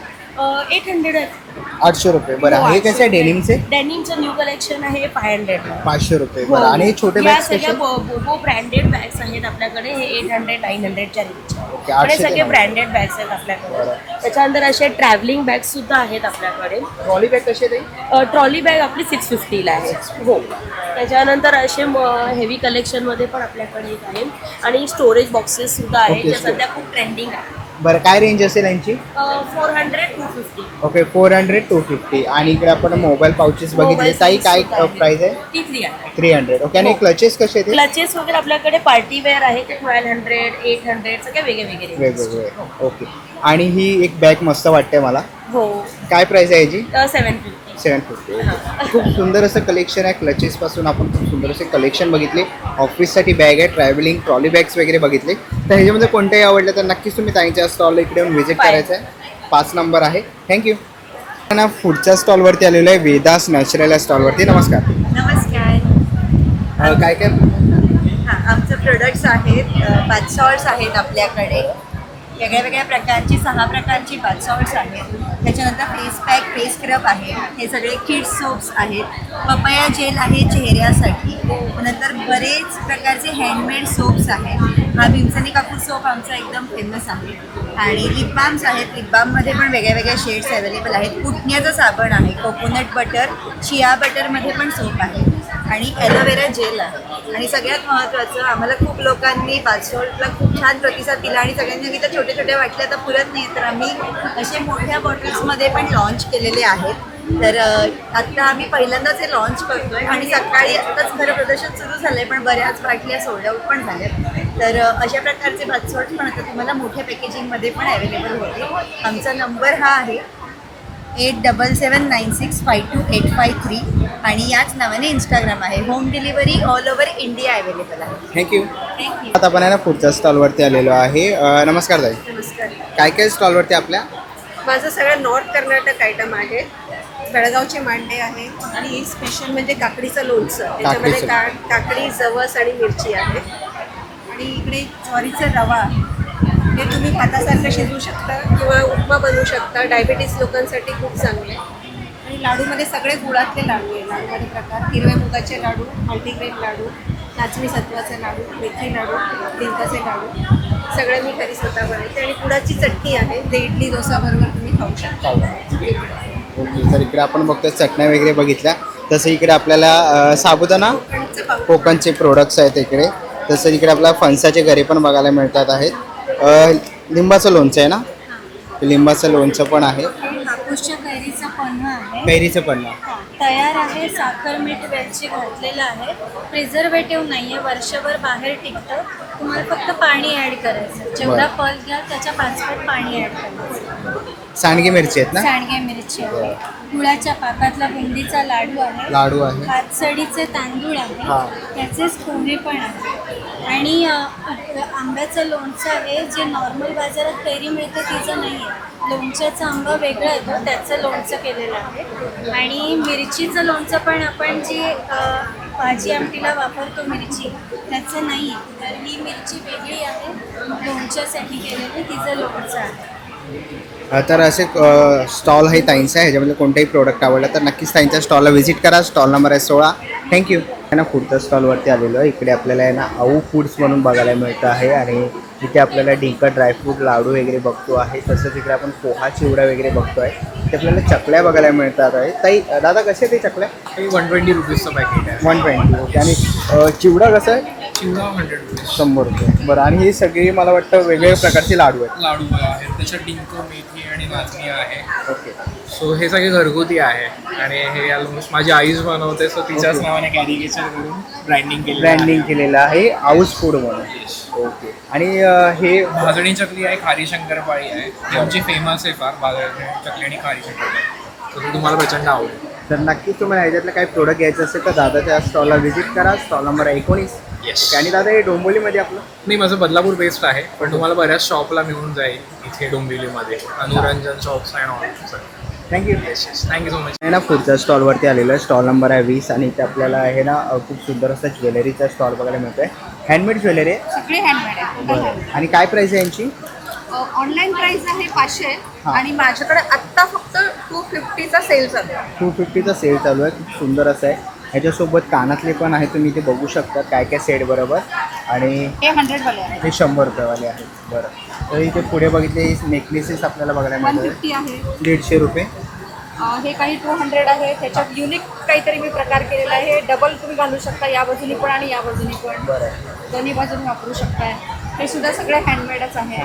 800 आहेत. 800 रुपये. बरं हे कसं आहे डेनिमचे? डेनिमचं न्यू कलेक्शन आहे 500 500 रुपये. बरं आणि हे छोटे या बॅग्स सगळ्या कसे? बोबो ब्रँडेड बॅग्स आहेत आपल्याकडे. हे 800-900च्या रेंजचे ओके, आणि 800 सगळे चे ब्रँडेड बॅग्स आहेत आपल्याकडे. त्याच्यानंतर असे ट्रॅव्हलिंग बॅग सुद्धा आहेत आपल्याकडे. ट्रॉली बॅग कशी आहे? ट्रॉली बॅग आपली 650ला आहे. हो. त्याच्यानंतर असे हेवी कलेक्शनमध्ये पण आपल्याकडे एक आहे आणि स्टोरेज बॉक्सेस सुद्धा आहेत ओके, जे सध्या खूप ट्रेंडिंग आहे. बरं काय रेंज असेल यांची? 400-250. ओके 400-250. आणि इकडे आपण मोबाईल पाउचेस बघितले. मोबाईल ताई काय सुद्धा आहे. प्राइस आहे? ती 300. 300. ओके आणि क्लचेस कसे आहेत? क्लचेस वगैरे आपल्याकडे पार्टी वेअर आहे ते 1200-800 सगळे वेगळे वेगळे वेगवेगळे. ओके आणि ही एक बॅग मस्त वाटते मला. हो. काय प्राइस आहे याची? 750. 750. खूप सुंदर असं कलेक्शन आहे. क्लचेस पासून आपण खूप सुंदर असे कलेक्शन बघितले. ऑफिससाठी बॅग आहे, ट्रॅव्हलिंग ट्रॉली बॅग्स वगैरे बघितले. तर ह्याच्यामध्ये कोणत्याही आवडलं तर नक्कीच तुम्ही ताईंच्या स्टॉलला इकडे येऊन व्हिजिट करायचं आहे. 5 नंबर आहे. थँक्यू. ना पुढच्या स्टॉलवरती आलेलो आहे वेदास नॅचरल या स्टॉलवरती. नमस्कार. नमस्कार. काय काय हां, आमचे प्रोडक्ट्स आहेत. बाथ सॉल्ट्स आहेत आपल्याकडे. वेगळ्या वेगळ्या प्रकारची 6 प्रकारची बाथ सॉल्ट्स आहेत. त्याच्यानंतर फेस पॅक, फेस स्क्रब आहे. हे सगळे किड्स सोप्स आहेत. पपया जेल आहे चेहऱ्यासाठी. नंतर बरेच प्रकारचे हँडमेड सोप्स आहेत. हा भीमसनी कापूर सोप आमचा एकदम फेमस आहे. आणि लिप बाम्स आहेत. लिप बाममध्ये पण वेगळ्या वेगळ्या शेड्स अवेलेबल आहेत. पुटण्याचं साबण आहे. कोकोनट बटर, चिया बटरमध्ये पण सोप आहे. आणि ॲलोवेरा जेल आहे. आणि सगळ्यात महत्त्वाचं, आम्हाला खूप लोकांनी बाथसॉल्टला खूप छान प्रतिसाद दिला आणि सगळ्यांनी सांगितलं छोटे छोटे वाटले आता पुरत नाही, तर आम्ही असे मोठ्या बॉटल्समध्ये पण लॉन्च केलेले आहेत. तर आत्ता आम्ही पहिल्यांदाच हे लॉन्च करतोय आणि सकाळी आत्ताच खरं प्रदर्शन सुरू झालं आहे, पण बऱ्याच बाटल्या सोल्ड आऊट पण झाल्यात. तर अशा प्रकारचे बाथसॉल्ट पण आता तुम्हाला मोठ्या पॅकेजिंगमध्ये पण अवेलेबल होते. आमचा नंबर हा आहे 8779652853 आणि याच नावाने इंस्टाग्राम आहे. Home delivery all over India available आहे. थँक्यू. थँक्यू. आता आपण आहे ना पुढच्या स्टॉलवरती आलेलो आहे. नमस्कार ताई. नमस्कार. काय काय स्टॉलवरती आपल्या? माझं सगळं नॉर्थ कर्नाटक आयटम आहे. बेळगावचे मांडे आहे आणि स्पेशल म्हणजे काकडीचं लोणचं. त्याच्यामध्ये काकडी, जवस आणि मिरची आहे. आणि इकडे ज्वारीचा रवा आहे. हे तुम्ही भातासारखं शिजवू शकता किंवा उपमा बनवू शकता. डायबिटीस लोकांसाठी खूप चांगले. आणि लाडूमध्ये सगळे गुळातले लाडू आहे. लाडूमध्ये प्रकार हिरव्या मुगाचे लाडू, मल्टीग्रेन लाडू, नाचणी सत्वाचे लाडू, मेथी लाडू, डिंकाचे लाडू सगळं मी घरी स्वतः बनवते. आणि गुळाची चटणी आहे. ते इडली डोसा बरोबर तुम्ही खाऊ शकता. ओके तर इकडे आपण बघतोय चटण्या वगैरे बघितल्या. तसं इकडे आपल्याला साबुदाणा कोकणचं पाऊस कोकणचे प्रोडक्ट्स आहेत इकडे. तसं इकडे आपल्याला फणसाचे घरे पण बघायला मिळतात आहेत. लिंबाचं लोणचं आहे ना? लिंबाचं लोणचं पण आहे. हापूसच्या कैरीचा पन्हा आहे. कैरीचं पण आहे. तयार आहे. साखर मीठ वेलची घातलेलं आहे. प्रिझर्वेटिव्ह नाही आहे. वर्षभर बाहेर टिकतं. तुम्हाला फक्त पाणी ॲड करायचं. जेवढा पल घ्याल त्याच्या 5 पट पाणी ॲड करायचं. सांडगे मिरची आहेत ना? सांडगे मिरची आहे. गुळाच्या पाकातला बुंदीचा लाडू आहे. लाडू आहे. हातसडीचे तांदूळ आहे. हां. त्याचेच पोहे पण आहे. आणि आंब्याचं लोणचं आहे जे नॉर्मल बाजारात कैरी मिळते तिचं नाही आहे. लोणच्याचा आंबा वेगळा येतो, त्याचं लोणचं केलेलं आहे. आणि मिरचीचं लोणचं पण आपण जी भाजी आमटीला वापरतो मिरची, त्याचं नाही आहे. तर ही मिरची वेगळी आहे, लोणच्यासाठी केलेली, तिचं लोणचं आहे. तर असे स्टॉल आहे ताईंचा. ह्याच्यामध्ये कोणताही प्रोडक्ट आवडलं तर नक्कीच ताईंच्या स्टॉलला व्हिजिट करा. स्टॉल नंबर आहे 16. थँक्यू. आहे ना पुढच्या स्टॉलवरती आलेलो आहे. इकडे आपल्याला आहे ना आऊ फूड्स म्हणून बघायला मिळतं आहे. आणि इथे आपल्याला डिंका ड्रायफ्रूट लाडू वगैरे बघतो आहे. तसंच इकडे आपण पोहा चिवडा वगैरे बघतो आहे. इथे आपल्याला चकल्या बघायला मिळतात आहे. ताई दादा कसे ते चकल्या? 120 रुपीजचं पॅकेट आहे. 120. ओके. आणि चिवडा कसं आहे? चिवडा 100 रुपीज. 100 रुपये. बरं. आणि ही सगळी मला वाटतं वेगवेगळ्या प्रकारची लाडू आहेत. लाडू आहेत, त्याच्यात डिंक, मेथी आणि नाचणी आहे. ओके. सो हे सगळे घरगुती आहे आणि हे ऑलमोस्ट माझी आईच बनवते. सो तिच्याच नावाने कॅरिकेचर करून ब्रँडिंग केलेलं आहे हाऊस फूड म्हणून. ओके. आणि हे भाजणी चकली आहे, खारी शंकरपाळी आहे. ती आमची फेमस आहे फार, भाजणी चकली आणि खारी शंकरपाळी. तर ते तुम्हाला प्रचंड आवडेल. तर नक्कीच तुम्हाला ह्याच्यातलं काही प्रोडक्ट घ्यायचं असेल तर दादाच्या स्टॉलला व्हिजिट करा. Stall number 19. येस. आणि दादा हे डोंबिवलीमध्ये आपलं? नाही, माझं बदलापूर बेस्ड आहे, पण तुम्हाला बऱ्याच शॉपला मिळून जाईल इथे डोंबिवलीमध्ये. Anuranjan shops and all. Thank you. Yes yes, thank you so much. आहे ना पुढच्या स्टॉलवरती आलेलं आहे. स्टॉल नंबर आहे 20. आणि इथे आपल्याला आहे ना खूप सुंदर असा ज्वेलरीचा स्टॉल बघायला मिळतो आहे. हँडमेड ज्वेलरी आहे. सगळे हँडमेड आहे. बरं. आणि काय प्राईस आहे यांची? ऑनलाईन प्राइस आहे 500 हा. आणि माझ्याकडे आत्ता फक्त 250चा सेल चालू आहे. 250चा सेल चालू आहे. खूप सुंदर असं आहे. ह्याच्यासोबत कानातले पण आहे, तुम्ही इथे बघू शकता काय काय सेट बरोबर. आणि हे 100 वाले आहे. हे 100 रुपयेवाले आहेत. बरं, तर इथे पुढे बघितले नेकलेसेस आपल्याला बघायला मिळतात 150 आहे. 150 रुपये. हे काही 200 आहे. त्याच्यात युनिक काहीतरी मी प्रकार केलेला आहे. डबल तुम्ही घालू शकता, या बाजूनी पण आणि या बाजूनी पण, बरं, दोन्ही बाजूनी वापरू शकताय. हे सुद्धा सगळे हँडमेडच आहे.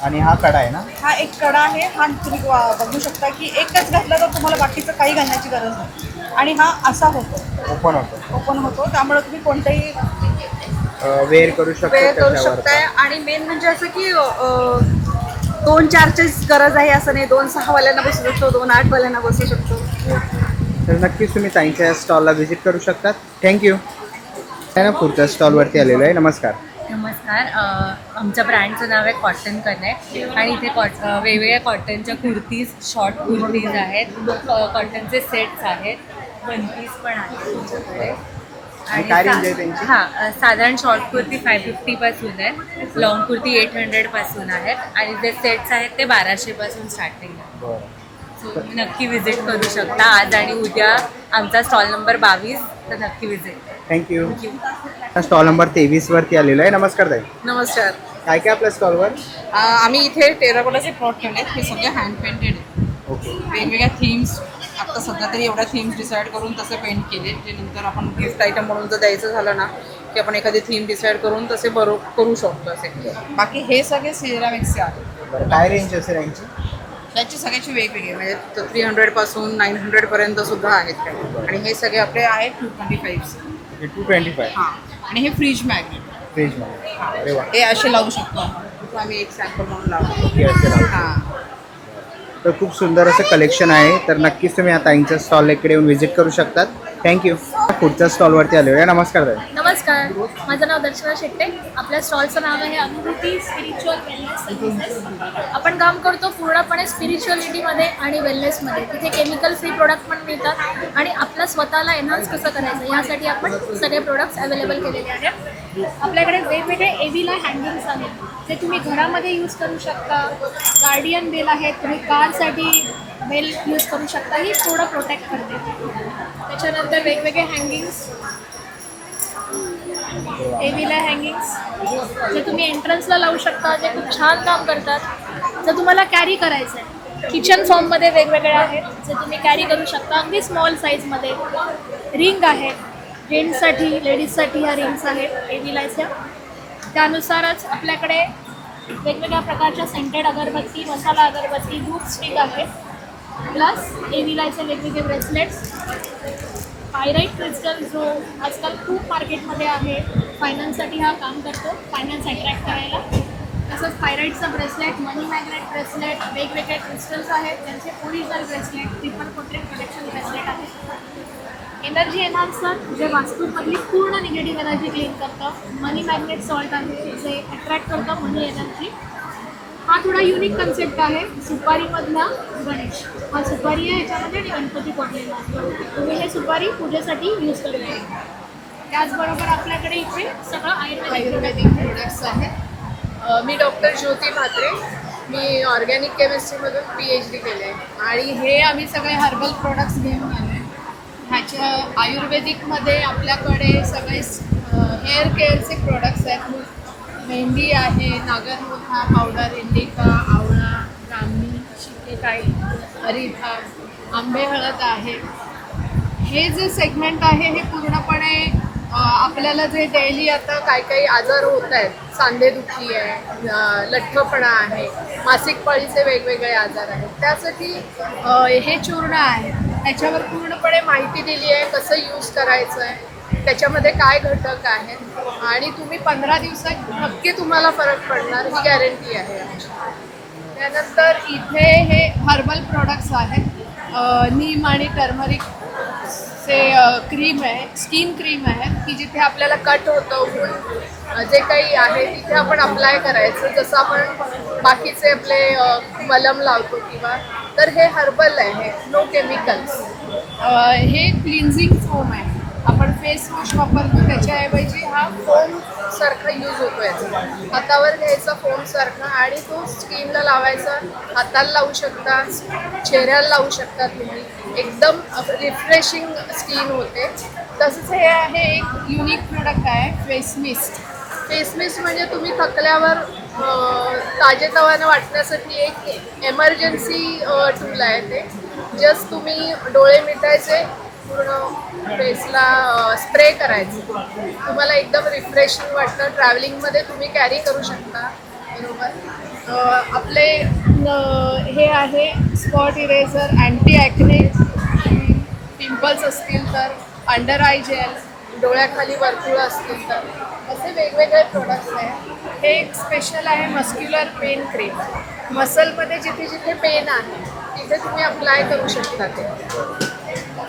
आणि हा कडा आहे ना? हा एक कडा आहे. हा तुम्ही बघू शकता की एकच घातला तर तुम्हाला बाकीचं काही घालण्याची गरज नाही. आणि हा असा होतो, ओपन होतो. ओपन होतो, त्यामुळे तुम्ही कोणताही वेअर करू शकता वेळ करू त्याच्यावर. शकताय. आणि मेन म्हणजे असं की 2-4ची गरज आहे असं नाही. 2-6 वाल्यांना बसू शकतो, 2-8 वाल्यांना बसू शकतो. तर नक्कीच तुम्ही ताईंच्या स्टॉलला व्हिजिट करू शकतात. थँक्यू. आहे ना, पुढच्या स्टॉलवरती आलेलो आहे. नमस्कार. नमस्कार. आमच्या ब्रँडचं नाव आहे कॉटन कनेक्ट आणि इथे वेगवेगळ्या कॉटनच्या कुर्तीज, शॉर्ट कुर्तीज आहेत, कॉटनचे सेट्स आहेत, वन पीस पण आहेत तुमच्याकडे. आणि काय रेंज आहे त्यांची? हां, साधारण शॉर्ट कुर्ती 550 पासून आहे, लॉंग कुर्ती 800 पासून आहेत आणि जे सेट्स आहेत ते 1200 पासून स्टार्टिंग आहे. बरं, सो तुम्ही नक्की विजिट करू शकता आज आणि उद्या. आमचा स्टॉल नंबर 22, तर नक्की विजिट. थँक्यू. स्टॉल नंबर 23 वरती आलेलो आहे. नमस्कार ताई. नमस्कार. काय काय आपल्या स्टॉलवर? आम्ही इथे टेराकोटाचे प्लॉट ठेवले आहेत. हे सगळे हँड पेंटेड आहेत. ओके. वेगवेगळ्या थीम्स, आता सध्या तरी एवढ्या थीम्स डिसाईड करून तसे पेंट केले, जे नंतर आपण गिफ्ट आयटम म्हणून जर द्यायचं झालं ना की आपण एखादी थीम डिसाईड करून तसे करू शकतो असे. बाकी हे सगळे सिरामिक्सचे आहेत. बरं, काय रेंज असेल यांची? त्याची सगळ्याची वेगवेगळी म्हणजे 300 पासून 900 पर्यंत सुद्धा आहेत काही. आणि हे सगळे आपले आहेत 225. 225 हां, आणि हे फ्रीज मॅग्नेट. फ्रीजमध्ये. अरे वा. हे असे लावू शकतो आपण. आम्ही एक सॅम्पल म्हणून लावतो. ओके, असे लावतो. हां. तर खूप सुंदर असं कलेक्शन आहे. तर नक्कीच तुम्ही आता ताईंच्या स्टॉल इकडे येऊन व्हिजिट करू शकतात. थँक्यू. पुढच्या स्टॉलवरती आलेलो आहे. नमस्कार ताई. नमस्कार, माझं नाव दर्शना शेट्टे. आपल्या स्टॉलचं नाव आहे अनुभूती स्पिरिच्युअल वेलनेस सर्व्हिसेस. आपण काम करतो पूर्णपणे स्पिरिच्युअलिटीमध्ये आणि वेलनेसमध्ये. तिथे केमिकल फ्री प्रोडक्ट पण मिळतात आणि आपलं स्वतःला एन्हान्स कसं करायचं यासाठी आपण सगळे प्रोडक्ट्स अवेलेबल केलेले आहेत. आपल्याकडे वेगवेगळे एव्हिला हँगिंग्स आहेत, ते तुम्ही घरामध्ये यूज करू शकता. गार्डियन बेल आहेत, तुम्ही कारसाठी बेल यूज करू शकता. ही थोडं प्रोटेक्ट करते. त्याच्यानंतर वेगवेगळे हँगिंग्स, एव्हिला हँगिंग्स जे तुम्ही एंट्रन्सला लावू शकता, जे खूप छान काम करतात. जर तुम्हाला कॅरी करायचं आहे, किचन फॉर्ममध्ये वेगवेगळे आहेत जे तुम्ही कॅरी करू शकता, अगदी स्मॉल साईजमध्ये. रिंग आहेत, जेंट्ससाठी, लेडीजसाठी ह्या रिंग्स आहेत एव्हिलाच्या. त्यानुसारच आपल्याकडे वेगवेगळ्या प्रकारच्या सेंटेड अगरबत्ती, मसाला अगरबत्ती, धूप स्टिक आहेत. प्लस एव्हिलाचे वेगवेगळे ब्रेसलेट्स. पायराईट क्रिस्टल जो आजकाल खूप मार्केटमध्ये आहे, फायनान्ससाठी हा काम करतो, फायनान्स अट्रॅक्ट करायला. तसंच पायराईटचं ब्रेसलेट, मनी मॅग्नेट ब्रेसलेट, वेगवेगळे क्रिस्टल्स आहेत, त्यांचे original bracelet, triple coated collection bracelet आहेत. एनर्जी एन्हान्सर जे वास्तूमधली पूर्ण निगेटिव्ह एनर्जी क्लीन करतं. मनी मॅग्नेट सॉल्ट आहे जे अट्रॅक्ट करतं मनी एनर्जी. हा थोडा युनिक कन्सेप्ट आहे. सुपारीमधला गणेश, हा सुपारी आहे याच्यामध्ये आणि गणपती कोरलेला आहे. तुम्ही हे सुपारी पूजेसाठी यूज करू शकता. त्याचबरोबर आपल्याकडे इथे सगळं आयुर्वेदिक प्रोडक्ट्स आहेत. मी डॉक्टर ज्योती म्हात्रे. मी ऑर्गॅनिक केमिस्ट्रीमधून PhD केले आहे आणि हे आम्ही सगळे हर्बल प्रोडक्ट्स घेऊन आलो आहे. ह्याच्या आयुर्वेदिकमध्ये आपल्याकडे सगळे हेअर केअरचे प्रोडक्ट्स आहेत. मेहंदी आहे, नागरमोथा पावडर, इंडिका, आवळा, ब्राह्मी, शिकेकाई, अरिठा, आंबे हळद आहे. हे जे सेगमेंट आहे हे पूर्णपणे आपल्याला जे डेली आता काही आजार होत आहेत, सांधेदुखी आहे, लठ्ठपणा आहे, मासिक पाळीचे वेगवेगळे आजार आहेत, त्यासाठी हे चूर्ण आहे. त्याच्यावर पूर्णपणे माहिती दिली आहे कसं यूज करायचं आहे, त्याच्यामध्ये काय घटक आहेत आणि तुम्ही 15 दिवसात नक्की तुम्हाला फरक पडणार ही गॅरंटी आहे आमची. त्यानंतर इथे हे हर्बल प्रोडक्ट्स आहेत. नीम आणि टर्मरिकचे क्रीम आहे, स्किन क्रीम आहे की जिथे आपल्याला कट होतं जे काही आहे तिथे आपण अप्लाय करायचं, जसं आपण बाकीचे आपले मलम लावतो किंवा. तर हे हर्बल आहे, नो केमिकल्स. हे क्लिन्झिंग फोम आहे. आपण फेस वॉश वापरतो त्याच्याऐवजी हा फोम सारखा यूज होतो याचा. हातावर घ्यायचा फोम सारखा आणि तो स्किनला लावायचा. हाताला लावू शकता, चेहऱ्याला लावू शकता तुम्ही. एकदम रिफ्रेशिंग स्किन होते. तसंच हे आहे एक युनिक प्रोडक्ट आहे फेस मिस्ट. फेस मिस्ट म्हणजे तुम्ही थकल्यावर ताजेतवानं वाटण्यासाठी एक एमर्जन्सी टूल आहे ते. जस्ट तुम्ही डोळे मिटायचे, पूर्ण फेसला स्प्रे करायचं, तुम्हाला एकदम रिफ्रेशिंग वाटतं. ट्रॅव्हलिंगमध्ये तुम्ही कॅरी करू शकता. बरोबर. आपले हे आहे spot eraser, anti acne, pimples असतील तर, अंडर आय जेल, डोळ्याखाली वर्तुळं असतील तर, असे वेगवेगळे प्रोडक्ट्स आहेत. हे एक स्पेशल आहे मस्क्युलर पेन क्रीम. मसलमध्ये जिथे जिथे पेन आहे तिथे तुम्ही अप्लाय करू शकता ते.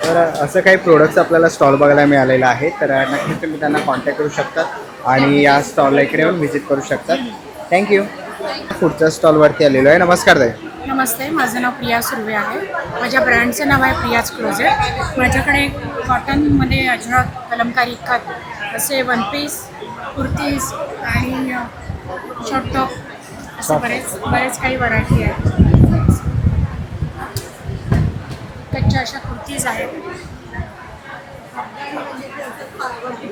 तर असं काही प्रोडक्ट्स आपल्याला स्टॉल बघायला मिळालेलं आहे. तर नक्कीच तुम्ही त्यांना कॉन्टॅक्ट करू शकतात आणि या स्टॉलला इकडे येऊन व्हिजिट करू शकतात. थँक्यू. पुढच्या स्टॉलवरती आलेलो आहे. नमस्कार ताई. नमस्ते, माझं नाव प्रिया सुर्वे आहे. माझ्या ब्रँडचं नाव आहे प्रियाज क्लोजेट. माझ्याकडे कॉटनमध्ये अजरक, कलमकारी, कट असे वन पीस, कुर्तीज आणि शॉर्ट टॉप असे बरेच काही व्हरायटी आहेत. कच्च्या अशा कुर्तीज आहेत.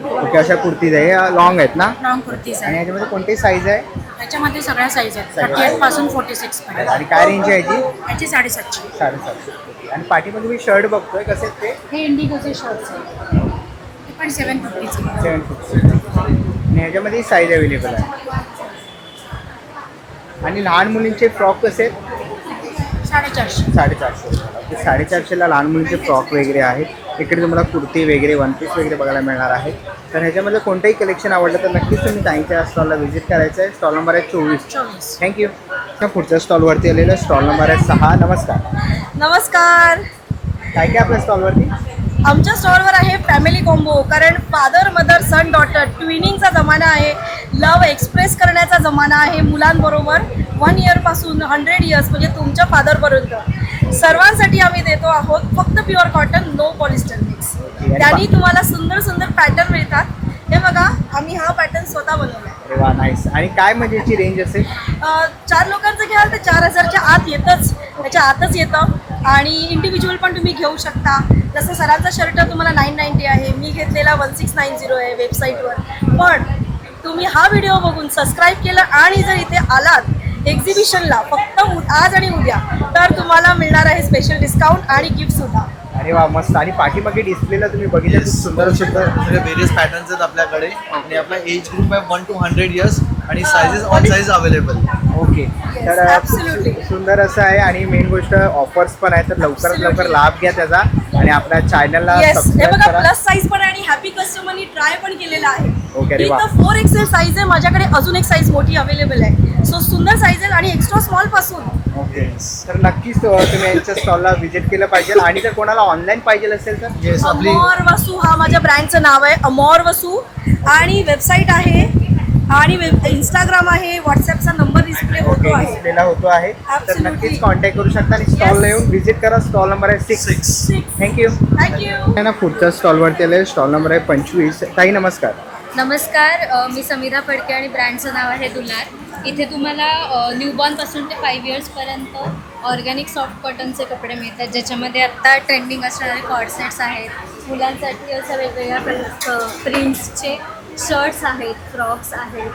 ओके, अशा कुर्तीज आहे. लॉंग आहेत ना? लॉंग कुर्तीज आणि आहेत. याच्यामध्ये कोणती साईज आहे? याच्यामध्ये सगळ्या साईज आहेत. 38 पासून 46 पर्यंत. आणि काय रेंज आहे याची? याची 750. 750. आणि पाठीमध्ये मी शर्ट बघतोय, कसे आहेत ते? हे इंडिगोचे शर्ट्स आहेत. ते पण 750चे. 750. आणि ह्याच्यामध्ये साईज अवेलेबल आहे. आणि लहान मुलींचे फ्रॉक कसे आहेत? 450. 450. 450ला लहान मुलींचे फ्रॉक वगैरे आहेत. इकडे तुम्हाला कुर्ती वगैरे, वन पीस वगैरे बघायला मिळणार आहे. तर ह्याच्यामध्ये कोणतंही कलेक्शन आवडलं तर नक्कीच तुम्ही ताईंच्या स्टॉलला व्हिजिट करायचं आहे. स्टॉल नंबर आहे 24. थँक्यू. पुढच्या स्टॉलवरती आलेलं स्टॉल नंबर आहे 6. नमस्कार. नमस्कार. काय काय आपल्या स्टॉलवरती? आमच्या स्टॉलवर आहे फॅमिली कॉम्बो. कारण फादर, मदर, सन, डॉटर ट्विनिंगचा जमाना आहे. लव एक्सप्रेस करण्याचा जमाना आहे मुलांबरोबर. 1 इयरपासून 100 इयर्स म्हणजे तुमच्या फादरपर्यंत सर्वांसाठी आम्ही देतो आहोत. फक्त pure cotton, no polyester mix. त्यांनी तुम्हाला सुंदर सुंदर पॅटर्न मिळतात. हे बघा, आम्ही हा पॅटर्न स्वतः बनवला. अरे वा, नाईस. आणि काय म्हणजे याची रेंज असेल? 4 लोकांचं घ्याल तर 4000च्या आत येतच, त्याच्या आतच येतं. आणि इंडिव्हिज्युअल पण तुम्ही घेऊ शकता. जसं सरांचा शर्ट तुम्हाला 990 आहे, मी घेतलेला 1690 आहे वेबसाईटवर. पण तुम्ही हा व्हिडिओ बघून सबस्क्राईब केलं आणि जर इथे आलात एक्झिबिशनला फक्त आज आणि उद्या, तर तुम्हाला मिळणार आहे स्पेशल डिस्काउंट आणि गिफ्टसुद्धा. अरे वा, मस्त. आणि पाठीमागे डिस्प्लेला तुम्ही बघितलं खूप सुंदर सुंदर व्हेरियस पॅटर्न्स आहेत आपल्याकडे. आणि आपला एज ग्रुप आहे 1 to 100 इयर्स आणि sizes all size available. Okay. तर सुंदर असं आहे. आणि मेन गोष्ट ऑफर्स पण आहे. तर लवकरात लवकर लाभ घ्या त्याचा आणि आपल्या चॅनलला हे सबस्क्राईब बघा, करा. प्लस साईज पण आहे आणि हॅपी कस्टमरनी ट्राय पण केलेला आहे. ओके. अरे वा. इथं 4XL साईज आहे. माझ्याकडे अजून एक साईज मोठी अवेलेबल आहे. सो सुंदर साईज आहे आणि एक्स्ट्रा स्मॉल पासून. ओके. तर नक्कीच तुम्ही यांच्या स्टॉलला व्हिजिट केलं पाहिजे. आणि जर कोणाला ऑनलाईन पाहिजे असेल तर? येस, आपली अमोर वसू हा माझ्या ब्रँडचं नाव आहे, अमोर वसू. आणि वेबसाईट आहे आणि इंस्टाग्राम आहे, व्हॉट्सअपचा नंबर डिस्प्ले होतो आहे. डिस्प्लेला होतो आहे. तर Absolutely. नक्कीच कॉन्टॅक्ट करू शकता आणि स्टॉलला येऊन व्हिजिट करा. स्टॉल नंबर आहे 6. थँक्यू. थँक्यू. ना पुढच्या स्टॉलवरती आले. स्टॉल नंबर आहे 25. ताई नमस्कार. नमस्कार, मी समीरा फडके आणि ब्रँडचं नाव आहे दुलार. इथे तुम्हाला न्यूबॉर्नपासून ते 5 इयर्सपर्यंत ऑर्गॅनिक सॉफ्ट कॉटनचे कपडे मिळतात, ज्याच्यामध्ये आत्ता ट्रेंडिंग असणारे कॉर्डसेट्स आहेत. मुलांसाठी असं वेगवेगळ्या प्रिंट्सचे शर्ट्स आहेत, फ्रॉक्स आहेत.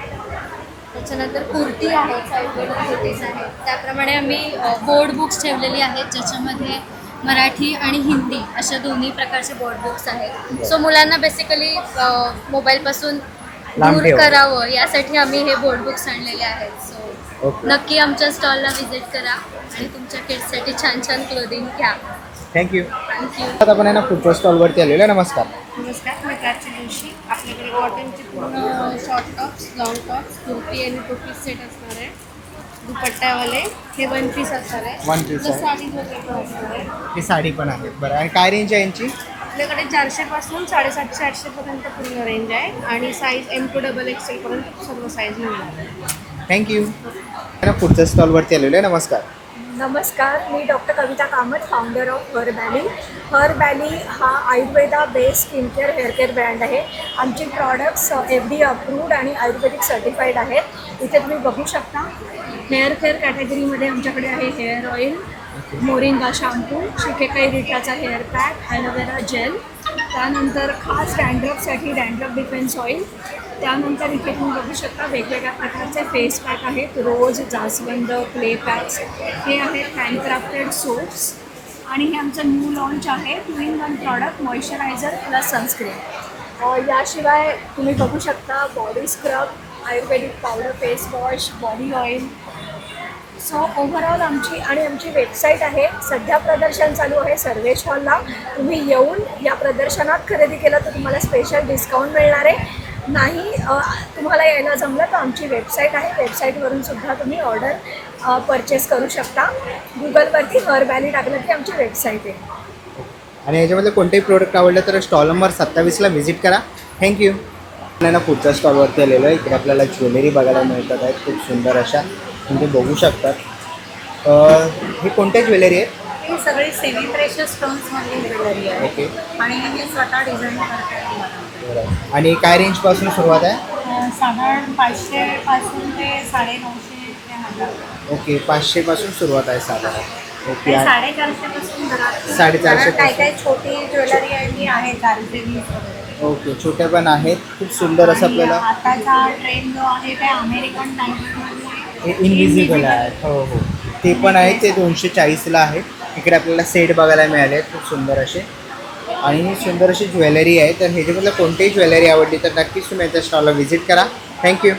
त्याच्यानंतर कुर्ती आहेत, साईड कुर्तीज आहेत. त्याप्रमाणे आम्ही बोर्ड बुक्स ठेवलेली आहेत, ज्याच्यामध्ये मराठी आणि हिंदी अशा दोन्ही प्रकारचे बोर्ड बुक्स आहेत. सो मुलांना बेसिकली मोबाईलपासून दूर करावं यासाठी आम्ही हे बोर्ड बुक्स आणलेले आहेत. सो नक्की आमच्या स्टॉलला व्हिजिट करा आणि तुमच्या किड्ससाठी छान छान क्लोदिंग घ्या. थँक्यू. थँक्यू. आता आपण आहे ना पुढच्या स्टॉलवरती आलेलो आहे. नमस्कार. नमस्कार, मी प्राची जोशी. आपल्याकडे कॉटनचे पूर्ण short tops, long tops, kurti आणि टू पीस सेट असणार आहे. दुपट्ट्यावाले हे 1 पीस असणार आहे. 1 पीस आहे. साडी वगैरे पण असणार आहे. ही साडी पण आहे. बरं. आणि काय रेंज आहे यांची? आपल्याकडे 400 पासून 750-800 पर्यंत पूर्ण रेंज आहे आणि साईज M to XXL पर्यंत सर्व साईज मिळणार आहे. थँक्यू. पुढच्या स्टॉलवरती आलेलो आहे. नमस्कार. नमस्कार, मी doctor Kavita Kamat, founder of Herbally. Herbally हा Ayurveda based skin care hair care brand आहे. आमची प्रॉडक्ट्स FDA अप्रूव्ड आणि आयुर्वेदिक सर्टिफाईड आहेत. इथे तुम्ही बघू शकता. हेअर केअर कॅटेगरीमध्ये आमच्याकडे आहे hair oil, moringa shampoo, shikakai रिटाचा हेअर पॅक, ॲलोवेरा जेल, त्यानंतर खास डॅन्ड्रफसाठी डॅन्ड्रफ डिफेन्स ऑइल. त्यानंतर इथे तुम्ही बघू शकता वेगवेगळ्या प्रकारचे फेस पॅक आहेत. रोज, जास्वंद, क्ले पॅक्स, हे आहेत हँडक्राफ्टेड सोप्स. आणि हे आमचं न्यू लॉन्च आहे 2-in-1 product, moisturiser plus sunscreen. याशिवाय तुम्ही बघू शकता body scrub, Ayurvedic powder, face wash, body oil. So overall आमची वेबसाईट आहे. सध्या प्रदर्शन चालू आहे सर्वेश हॉलला. तुम्ही येऊन या प्रदर्शनात खरेदी केलं तर तुम्हाला स्पेशल डिस्काउंट मिळणार आहे. नाही तुम्हाला यायला जमलं तर आमची वेबसाईट आहे. वेबसाईटवरून सुद्धा तुम्ही ऑर्डर परचेस करू शकता. गुगलवरती हर्बॅली टाकलं की आमची वेबसाईट आहे. आणि याच्यामध्ये कोणतेही प्रोडक्ट आवडलं तर स्टॉल नंबर 27ला व्हिजिट करा. थँक्यू. आपल्याला पुढच्या स्टॉलवरती आलेलो आहे. इकडे आपल्याला ज्वेलरी बघायला मिळतात आहेत खूप सुंदर अशा, तुम्ही बघू शकतात. हे कोणत्या ज्वेलरी आहेत? ही सगळी सेमी प्रेशस स्टोन्समधली ज्वेलरी आहे. ओके. आणि हे स्वतः डिझाईन करतात. आणि काय रेंजपासून सुरुवात आहे? साधारण 500 पासून ते 950 ते 1000. ओके, 500पासून सुरुवात आहे साधारण. ओके. 450 पासून 450 काय काय छोटी ज्वेलरी आहे ती आहे 420 वगैरे. ओके, छोटे पण आहेत. खूप सुंदर असं आपल्याला. आताचा ट्रेंड जो आहे ते अमेरिकन डायमंडमध्ये हे इनविजिबल आहे. हो हो, ते पण आहे. ते 240ला आहे. इकडे आपल्याला सेट बघायला मिळाले आहेत खूप सुंदर असे. आणि सुंदर अशी ज्वेलरी आहे. तर ह्याच्यामधलं कोणतीही ज्वेलरी आवडली तर नक्कीच तुम्ही याच्या स्टॉलला व्हिजिट करा. थँक्यू.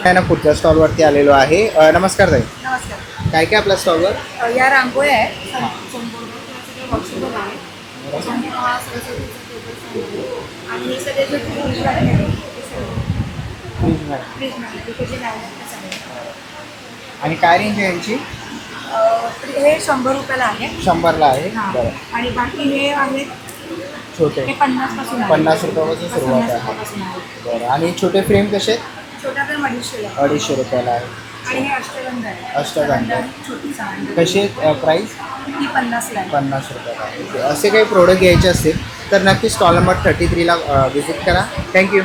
ना पुढच्या स्टॉलवरती आलेलो आहे. नमस्कार ताई. नमस्कार. काय काय आपल्या स्टॉलवर? या रांगोळ्या आहेत. आणि हे सगळे जे फ्रीज आहे आणि काय रेंज आहे यांची? हे 100 रुपयाला आहे. 100ला आहे. हां. बरं. आणि बाकी हे आहेत छोटे हे 50 पासून आहे. 50 रुपयापासून सुरुवात आहे. पासून आहे. बरं. आणि छोटे फ्रेम कसे? छोटा पण 250 आहे. 250 रुपयाला आहे. आणि हे अष्टगंध आहे. अष्टगंध. छोटी साडी कसे प्राईस? ती 50ला आहे. 50 रुपयाला आहे. ओके. असे काही प्रोडक्ट घ्यायचे असतील तर नक्की स्टॉल नंबर 33ला व्हिजिट करा. थँक्यू.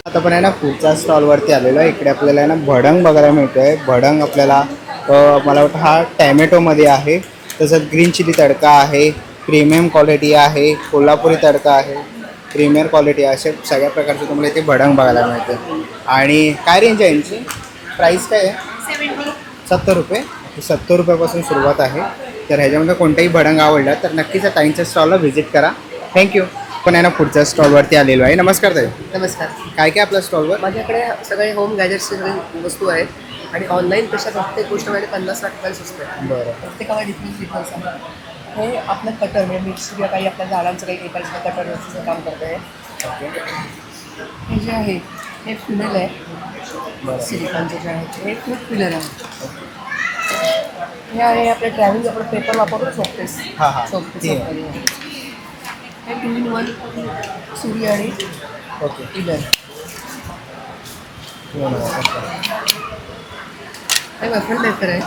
आता पण आहे ना पुढच्या स्टॉलवरती आलेलो आहे. इकडे आपल्याला आहे ना भडंग बघायला मिळतो आहे. भडंग आपल्याला मला वाटतं हा टॅमॅटोमध्ये आहे. तसंच ग्रीन चिली तडका आहे, प्रीमियम क्वालिटी आहे, कोल्हापुरी तडका आहे, प्रीमियम क्वालिटी आहे. अशा सगळ्या प्रकारचे तुम्हाला इथे भडंग बघायला मिळते. आणि काय रेंज आहे यांची? प्राईस काय आहे? 70 रुपये. 70 रुपयापासून सुरुवात आहे. तर ह्याच्यामध्ये कोणताही भडंग आवडला तर नक्कीच या ताईंच्या स्टॉलला व्हिजिट करा. थँक्यू. पण आहे ना पुढच्या स्टॉलवरती आलेलो आहे. नमस्कार ताई. नमस्कार. काय काय आपल्या स्टॉलवर? माझ्याकडे सगळे होम गॅजेट्सचे सगळे वस्तू आहेत आणि ऑनलाईनपेक्षा प्रत्येक गोष्टमध्ये 50-60 रुपये स्वस्त आहे. बरं. प्रत्येकाला डिफरन्स आहे. हे आपलं कटर म्हणजे मिक्स किंवा काही आपल्या झाडांचं काही एकाचं कटर काम करत आहे. हे जे आहे हे फिनल आहे, सिलिकॉनचे जे आहे हे फ्रूट फिलर आहे. हे आहे आपले ट्रॅव्हलिंग आपण पेपर वापरतो सोपतेस. हां हां. सोपते. हे 2-in-1 सुरी आणि ओके. फिलर. हे वफल मेकर आहे.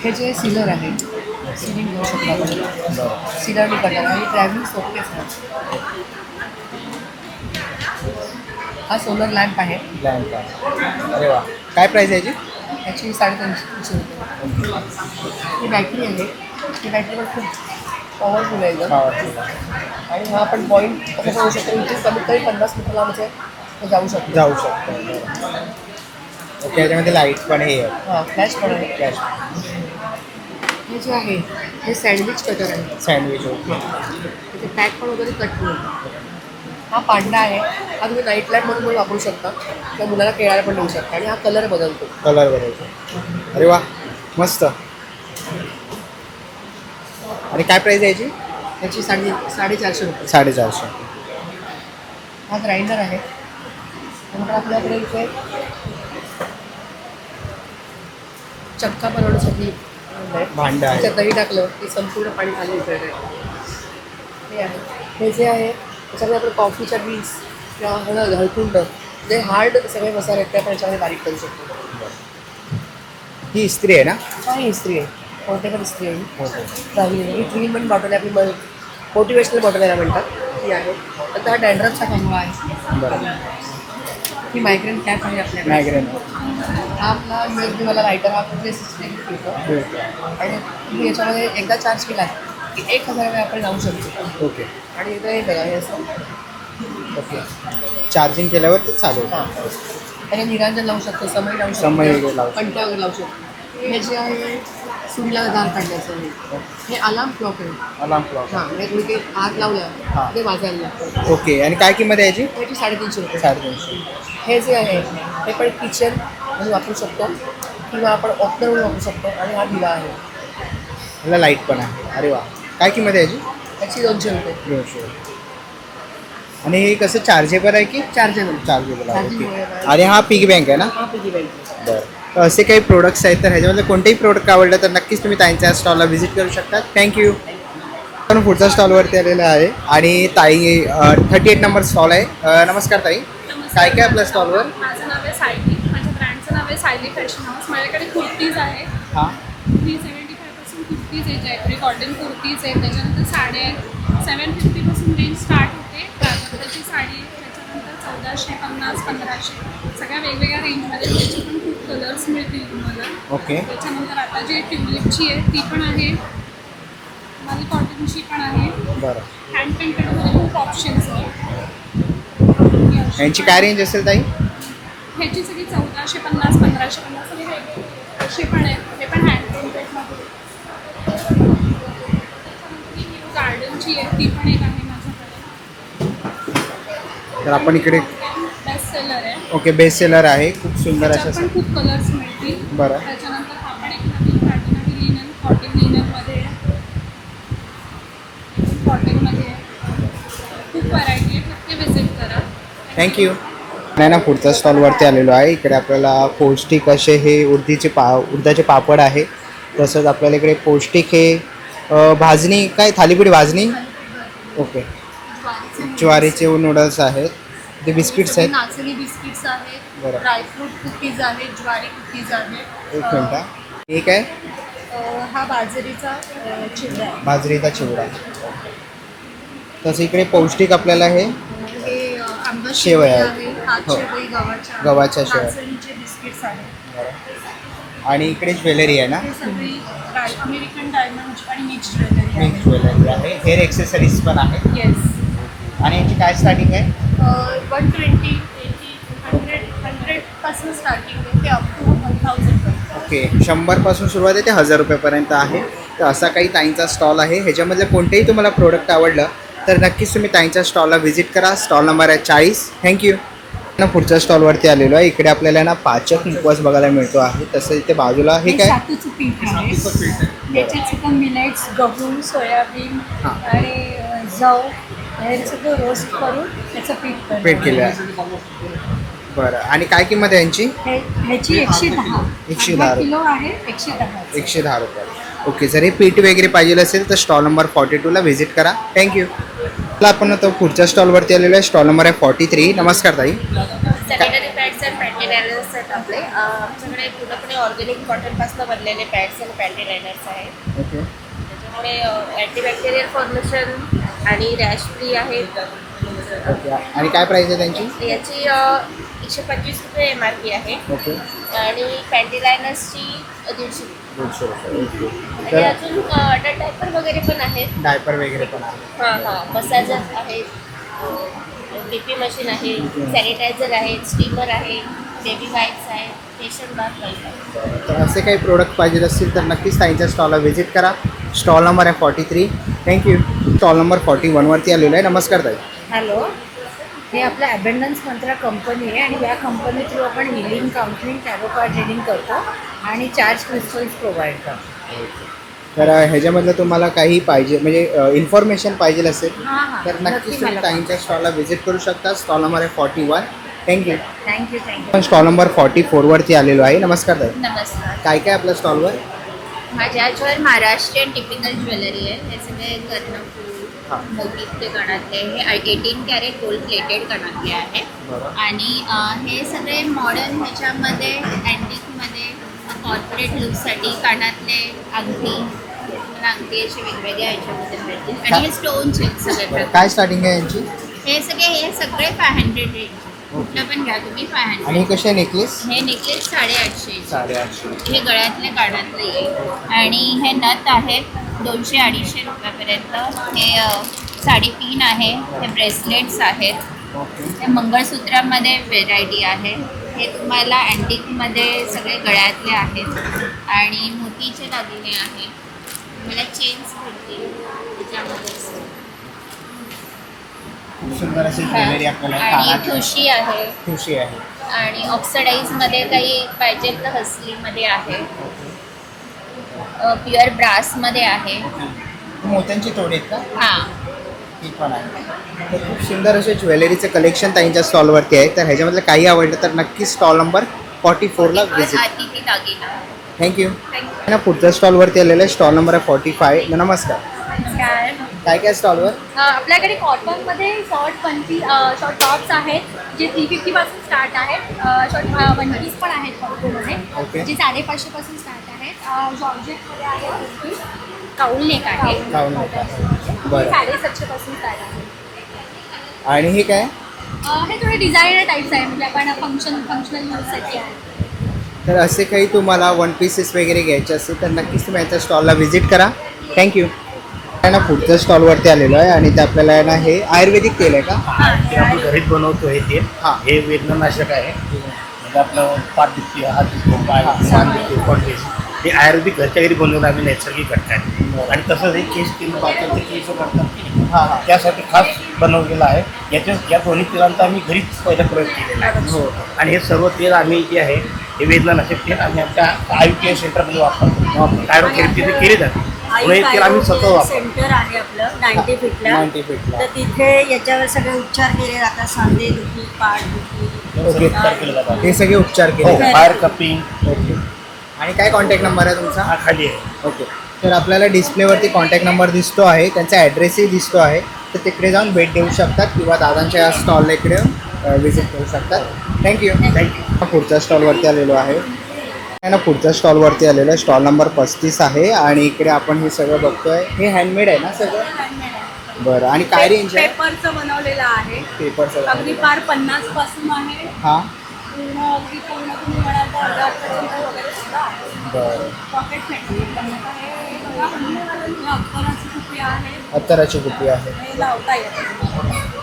हे जे सीलर आहे सिलिंग घेऊ शकतो आपण. सीलर कटर आणि ट्रॅव्हलिंग सोपतेस आहे. हा सोलर लॅम्प आहे. लॅम्प आहे. अरे वा. काय प्राईस आहे याची? याची 350 रुपये. ही बॅटरी आहे. ही बॅटरी पण खूप पॉवरफुल आहे एकदम. आणि हा आपण पॉईंट कसं होऊ शकतो इथे कमीत कमी 50 मीटरला म्हणजे जाऊ शकतो. ओके. याच्यामध्ये लाईट पण हे आहे. हां, फ्लॅश पण आहे. फ्लॅश. हे जे आहे हे सँडविच कटर आहे. सँडविच. ओके. तिथे पॅक पण वगैरे कट होईल. हा पांढरा आहे. हा तुम्ही नाईट लॅम्प म्हणून पण वापरू शकता किंवा मुलाला खेळायला पण देऊ शकता. आणि हा कलर बदलतो. कलर बदलतो. अरे वा, मस्त. आणि काय प्राईस आहे याची? याची 450 रुपये. 450. हा ग्राइंडर आहे. नंतर आपल्याकडे इथे चक्का बनवण्यासाठी भांडं आहे. त्याच्यात दही टाकलं की संपूर्ण पाणी खाली उतरत आहे. हे आहे. हे जे आहे त्याच्यामध्ये आपण कॉफीच्या बीन्स किंवा हळकुंड जे हार्ड सगळे मसाले आहेत ते आपण याच्यामध्ये बारीक करू शकतो. ही इस्त्री आहे ना? हा, ही इस्त्री आहे. पोर्टेबल इस्त्री आहे ही 3-in-1 बॉटल आहे आपली मोटिवेशनल बॉटल याला म्हणतात ती आहे. नंतर हा डॅन्ड्रफचा कंगवा आहे. बरं. ही मायग्रेन कॅप आहे आपल्याकडे. मायग्रेन हा आपला USB वाला लायटर हा आपल्या सिस्टम येतो आणि तुम्ही याच्यामध्ये एकदा चार्ज केला की 1000 वेळा आपण लावू शकतो. ओके आणि इथं हे बघा हे असं ओके. चार्जिंग केल्यावर ते चालू आणि निरांजन लावू शकतो, समय लावू समय शकतो, लावू कंट्या वगैरे लावू शकतो. हे जे आहे सुरीला दार काढण्याचं आहे. हे अलार्म क्लॉक आहे. Alarm clock. हां म्हणजे तुम्ही ते आग लावलं ते वाजायला लागतं. ओके. आणि काय किंमत आहे याची? त्याची 350 रुपये. 350. हे जे आहे हे पण किचन म्हणून वापरू शकतो किंवा आपण ओपनर म्हणून वापरू शकतो. आणि हा दिवा आहे. ह्याला लाईट पण आहे. अरे वा. काय किंमत आहे याची? याची 200 रुपये. 200. आणि हे कसं चार्जेबल आहे की? चार्जेबल आहे. ओके. आणि हा पिगी बँक आहे ना? हा पिगी बँक आहे. बरं. तर असे काही प्रोडक्ट्स आहेत तर ह्याच्यामध्ये कोणतेही प्रोडक्ट आवडलं तर नक्कीच तुम्ही त्यांच्या स्टॉलला व्हिजिट करू शकता. थँक्यू. आपण पुढच्या स्टॉलवरती आलेला आहे आणि ताई 38 नंबर स्टॉल आहे. नमस्कार ताई. काय काय आपल्या स्टॉलवर? माझं नाव आहे सायली. माझ्या ब्रँडचं नाव आहे सायली फॅशन हाऊस. माझ्याकडे कुर्तीज आहे. हां 375 पासून कुर्तीज आहे, जयपुरी कॉटन कुर्तीज आहे. त्याच्यानंतर साड्या आहेत. 750 पासून रेंज स्टार्ट होते. प्राजक्ताची साडी आहे. त्याच्यानंतर 1450, 1500 सगळ्या वेगवेगळ्या रेंजमध्ये. त्याचे पण खूप कलर्स मिळतील तुम्हाला. ओके. त्याच्यानंतर आता जी ट्युलिपची आहे ती पण आहे. माझी कॉटनची पण आहे. बरं. हँड पेंटेडमध्ये खूप ऑप्शन्स आहेत. यांची काय रेंज असेल ताई? ह्याची सगळी 1450, 1550 सगळे वेगळे असे पण आहेत. हे पण हँड पेंटेडमध्ये. गार्डनची आहे ती पण एक आहे माझ्याकडे. तर आपण इकडे बेस्ट सेलर आहे. ओके बेस्ट सेलर आहे. खूप सुंदर त्याच्यात अशा. पण खूप कलर्स मिळतील. बरं. त्याच्यानंतर हा पण एक नवीन पॅटर्न आहे लिनन, कॉटन लिननमध्ये कॉटनमध्ये खूप व्हरायटी आहे. नक्की विजिट करा. थँक्यू. नाही ना पुढच्या स्टॉलवरती आलेलो आहे. इकडे आपल्याला पौष्टिक असे हे उडदाचे पापड आहे. तसंच आपल्याला इकडे पौष्टिक हे भाजणी काय थालीपीठ भाजणी. ओके. ज्वारीचे नूडल्स आहेत. ते बिस्किट्स आहेत. नाचणी बिस्किट्स आहेत. बरं. ड्रायफ्रूट कुकीज आहेत. ज्वारी कुकीज आहेत. एक मिनटं. एक आहे हा बाजरीचा चिवडा आहे. बाजरीचा चिवडा. तसं इकडे पौष्टिक आपल्याला हे आंबा शेवया आहे. आहेत. हात हो. शेवई गव्हाच्या शेवया. नाचणीचे बिस्किट्स आहेत. आणि इकडे ज्वेलरी आहे ना? हे सगळी अमेरिकन डायमंड आणि मिक्स ज्वेलरी मिक्स ज्वेलरी आहे. हेअर एक्सेसरीज पण आहे. येस. आणि याची काय स्टार्टिंग आहे? 120, 80, 100 पासून स्टार्टिंग आहे ते अप टू 1000. ओके. 100 पासून सुरुवात आहे ते 1000 रुपयेपर्यंत आहे. तर असा काही ताईंचा स्टॉल आहे. ह्याच्यामधलं कोणतेही तुम्हाला प्रोडक्ट आवडलं तर नक्कीच तुम्ही ताईंच्या स्टॉलला व्हिजिट करा. स्टॉल नंबर आहे 40. थँक्यू. ना पुढच्या स्टॉलवरती आलेलो आहे. इकडे आपल्याला ना पाचक मुखवास बघायला मिळतो आहे. तसं इथे बाजूला हे काय? सातूचं पीठ आहे. त्याच्यात सुद्धा मिलेट्स, गहू, सोयाबीन हां. आणि जव हे सगळं रोस्ट करून त्याचं पीठ केलं आहे. बरं. आणि काय किंमत आहे यांची? ह्याची 110. 110 किलो आहे 110. 110 रुपये. ओके. जर हे पीठ वगैरे पाहिजे असेल तर स्टॉल नंबर 42ला व्हिजिट करा. थँक्यू. आता आपण आता पुढच्या स्टॉलवरती आलेलो आहे. स्टॉल नंबर आहे 43. नमस्कार ताई. सॅनिटरी पॅड्स आणि पॅन्टी लायनर्स आहेत आपले. आमच्याकडे पूर्णपणे ऑर्गॅनिक कॉटनपासून बनलेले पॅड्स आणि पॅन्टी लायनर्स आहेत. ओके. त्याच्यामुळे अँटीबॅक्टेरियल फॉर्मेशन आणि रॅश फ्री आहेत. ओके. आणि काय प्राईस आहे त्यांची? याची 125 रुपये MRP आहे. ओके. आणि पॅन्टी लायनर्सची 150 200 रुपये. ओके. आणि तर अजून अडल्ट डायपर वगैरे पण आहेत. डायपर वगैरे पण आहे. हां मसाजर आहेत, BP मशीन आहे, सॅनिटायझर आहेत, स्टीमर आहे, बेबी वाईप्स आहेत, फेशियल बाथ आहेत. तर असे काही प्रोडक्ट पाहिजे असतील तर नक्कीच ताईंच्या स्टॉलला व्हिजिट करा. स्टॉल नंबर आहे 43. थँक्यू. स्टॉल नंबर 41वरती आलेलो आहे. नमस्कार ताई. हॅलो. हे आपलं ॲबंडन्स मंत्रा कंपनी आहे आणि या कंपनी थ्रू आपण healing, counselling, tarot card reading करतो आणि चार्ज क्रिस्टल्स प्रोव्हाइड करतो. तर ह्याच्यामधलं तुम्हाला काही पाहिजे म्हणजे इन्फॉर्मेशन पाहिजे असेल हां तर नक्कीच तुम्ही ताईंच्या स्टॉलला व्हिजिट करू शकता. स्टॉल नंबर आहे 41. थँक्यू. थँक्यू. आपण स्टॉल नंबर 44वरती आलेलो आहे. नमस्कार ताई. नमस्कार. काय काय आपल्या स्टॉलवर? माझ्यावर महाराष्ट्रीयन टिपिकल ज्वेलरी आहे. हे सगळे कर्णफूल, मोतीचे गळ्यातले, हे 18 कॅरेट गोल्ड प्लेटेड गळ्यातले आहे. आणि हे सगळे मॉडर्न ह्याच्यामध्ये अँटिकमध्ये कॉर्पोरेट लुकसाठी कानातले अंगठी तुम्हाला अंगठी असे वेगवेगळ्या ह्याच्यामध्ये मिळतील आणि हे स्टोनचे आहेत सगळे बरं, प्रकार. काय स्टार्टिंग आहे यांची? हे सगळे 500 रेंज कुठलं पण घ्या तुम्ही 500. आणि कसे नेकलेस? हे नेकलेस 850. 850. हे गळ्यातले कानातले आहे आणि हे नथ आहेत 200-250 रुपयापर्यंत. हे साडीपिन आहे, हे ब्रेसलेट्स आहेत, हे मंगळसूत्रामध्ये व्हेरायटी आहे. हे तुम्हाला अँटिकमध्ये सगळे गळ्यातले आहेत आणि मोतीचे दागिने आहेत. तुम्हाला चेन्स भेटतील त्याच्यामध्ये खूप सुंदर अशी ज्वेलरी आपल्याला आणि कानातले. ठुशी आहे ठुशी आहे. आणि ऑक्सिडाईजमध्ये काही पाहिजे तर हसलीमध्ये आहे, प्युअर ब्रासमध्ये आहे. मोत्यांची तोडे आहेत का? हां, ही पण आहे. तर खूप सुंदर असे ज्वेलरीचं कलेक्शन ताईंच्या स्टॉलवरती आहे. तर ह्याच्यामधलं काही आवडलं तर नक्की स्टॉल नंबर 44ला व्हिजिट. अतिथी दागिना. थँक्यू. थँक्यू. ना पुढच्या स्टॉलवरती आलेलं आहे स्टॉल नंबर आहे 45. नमस्कार. काय काय स्टॉलवर? आपल्याकडे कॉटनमध्ये शॉर्ट टॉप्स आहेत जे 350 पासून स्टार्ट आहेत. शॉर्ट वन पीस पण आहेत कॉटनमध्ये ओके. जे 550 पासून स्टार्ट आहेत. जॉर्जेटमध्ये आहे काउल नेक आहे. काउल नेक आहे. बरं. 750 पासून स्टार्ट आहे. आणि हे काय? हे थोडे डिझायनर टाईप्स आहे म्हणजे आपण फंक्शनल यूजसाठी आहे. तर असे काही तुम्हाला वन पीसेस वगैरे घ्यायचे असेल तर नक्कीच तुम्ही याच्या स्टॉलला व्हिजिट करा. थँक्यू. ना पुढच्या स्टॉलवरती आलेलो आहे आणि ते आपल्याला आहे ना हे आयुर्वेदिक तेल आहे का? ते आपण घरीच बनवतो हे तेल. हां. हे वेदनानाशक आहे. म्हणजे आपलं पाठ दुखते, हात दुखतो, पाय मान दुखते, कॉन्टेस हे आयुर्वेदिक घरच्या घरी बनवून आम्ही नैसर्गिक घटक आणि तसंच हे केस तेल बाथरूमचे केस करतात की हां हां. त्यासाठी खास बनवलेलं आहे. या दोन्ही तेलांचा आम्ही घरीच पहिला प्रयोग केलेला आहे. हो. आणि हे सर्व तेल आम्ही जे आहे हे वेदनानाशक तेल आम्ही आमच्या IUCAI सेंटरमध्ये वापरतो. कायरोथेरपी तिथे केली जाते. हे तेल आम्ही स्वतः वापरतो. सेंटर आहे आपलं 90 फीटला. 90 फीटला. तर तिथे याच्यावर सगळे उपचार केले जातात. सांधे दुखी, पाठ दुखी. सगळे उपचार केले जातात. हे सगळे उपचार केले हो, जातात. Fire cupping okay. आणि काय कॉन्टॅक्ट नंबर आहे तुमचा? हा खाली आहे. ओके. तर आपल्याला डिस्प्लेवरती कॉन्टॅक्ट नंबर दिसतो आहे, त्यांचा ॲड्रेसही दिसतो आहे. तर तिकडे जाऊन भेट देऊ शकतात किंवा दादांच्या स्टॉलला इकडे व्हिजिट करू शकतात. थँक्यू. थँक्यू. पुढच्या स्टॉलवरती आलेलो आहे. ना पुढच्या स्टॉलवरती आलेलं आहे. स्टॉल नंबर 35 आहे आणि इकडे आपण हे सगळं बघतोय. हे हँडमेड आहे ना सगळं? बरं. आणि काय रेंज आहे? पेपरचं बनवलेलं आहे. पेपरचं अगदी फार 50 पासून आहे. हां. पूर्ण अगदी पूर्ण तुम्ही म्हणाल तर 1000 वगैरे सुद्धा आहे. बरं. पॉकेट फ्रेंडली अत्तराची कुपी आहे. अत्तराची कुपी आहे. हे लावता येतं.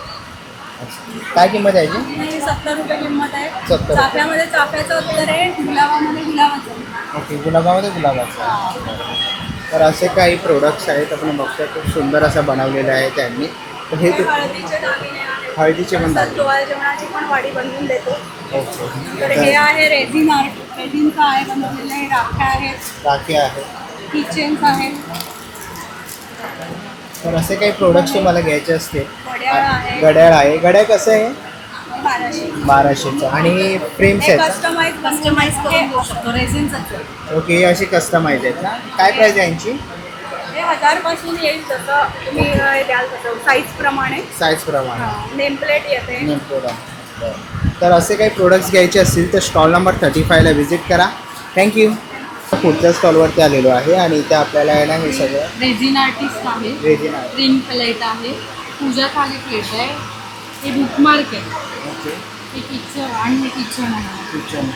काय किंमत आहे याची? ही 70 रुपये किंमत आहे. 70. चाफ्यामध्ये चाफ्याचं उत्तर आहे, गुलाबामध्ये गुलाबाचं. ओके. गुलाबामध्ये गुलाबाचं. तर असे काही प्रोडक्ट्स आहेत आपण बघतोय. खूप सुंदर असं बनवलेलं आहे त्यांनी. तर हे हळदीचे दागिने आहेत. हळदीचे पण दागिने. डोहाळ जेवणाची पण वाडी बनवून देतो. ओके. तर हे आहे रेझिन आर्ट. रेझिनचं आहे बनवलेलं आहे. राख्या आहेत, राखी आहे. किचन्स आहेत, तर असे काही प्रोडक्ट्स तुम्हाला घ्यायचे असतील. घड्याळ आहे. घड्याळ आहे. घड्याळ कसं आहे? 1200. 1200चं. आणि फ्रेम्स आहेत का? कस्टमाइज करून देऊ शकतो. रेझिनचं ओके. अशी कस्टमाइज आहेत ना? काय प्राईज आहे यांची? हे 1000 पासून येईल जसं तुम्ही द्याल तसं साईज प्रमाणे. साईज प्रमाणे. नेम प्लेट येते. नेमकं. तर असे काही प्रोडक्ट्स घ्यायचे असतील तर स्टॉल नंबर 35ला व्हिजिट करा. थँक्यू. पुढच्या स्टॉलवरती आलेलो आहे आणि इथे आपल्याला आहे ना हे सगळं रेझिन आर्टिस्ट आहे. रेजिन आहे. रिंग प्लेट आहे. पूजा थाली प्लेट आहे. हे बुकमार्क आहे. ओके. हे किचन आणि हे किचन आहे. किचन.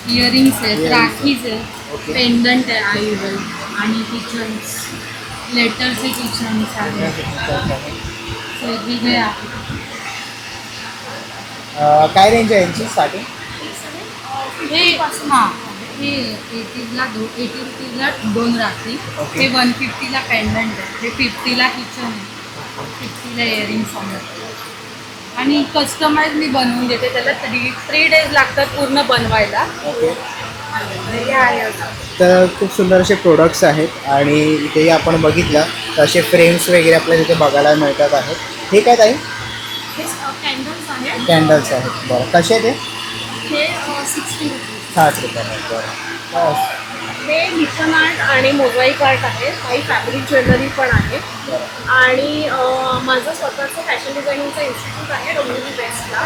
इयरिंग्स आहेत, Earrings राखीज ओके. आहे, पेंडंट आहे आयुर्वेद आणि किचन्स लेटरचे किचन्स आहेत. वेगवेगळे आहेत. काय रेंज आहे यांची स्टार्टिंग? हे हां हे 80 रुपीजला 2 राखी. ओके. हे 150ला पेंडंट आहे. हे 50ला किचन आहे. 50ला इयरिंग्स आहेत. आणि कस्टमाइज मी बनवून देते. त्याला 3 डेज लागतात पूर्ण बनवायला. ओके. हे आहे. तर खूप सुंदर असे प्रोडक्ट्स आहेत आणि इथेही आपण बघितलं तर असे फ्रेम्स वगैरे आपल्याला इथे बघायला मिळतात आहेत. हे काय ताई? हे कॅन्डल्स आहेत. कॅन्डल्स आहेत. बरं. कसे ते? हे 60 रुपीज. 60 रुपये. बरं. हे लिथन आर्ट आणि मोझाईक आर्ट आहे, काही फॅब्रिक ज्वेलरी पण आहे आणि माझं स्वतःचं फॅशन डिझायनिंगचं इन्स्टिट्यूट आहे डोंबिवली वेस्टला.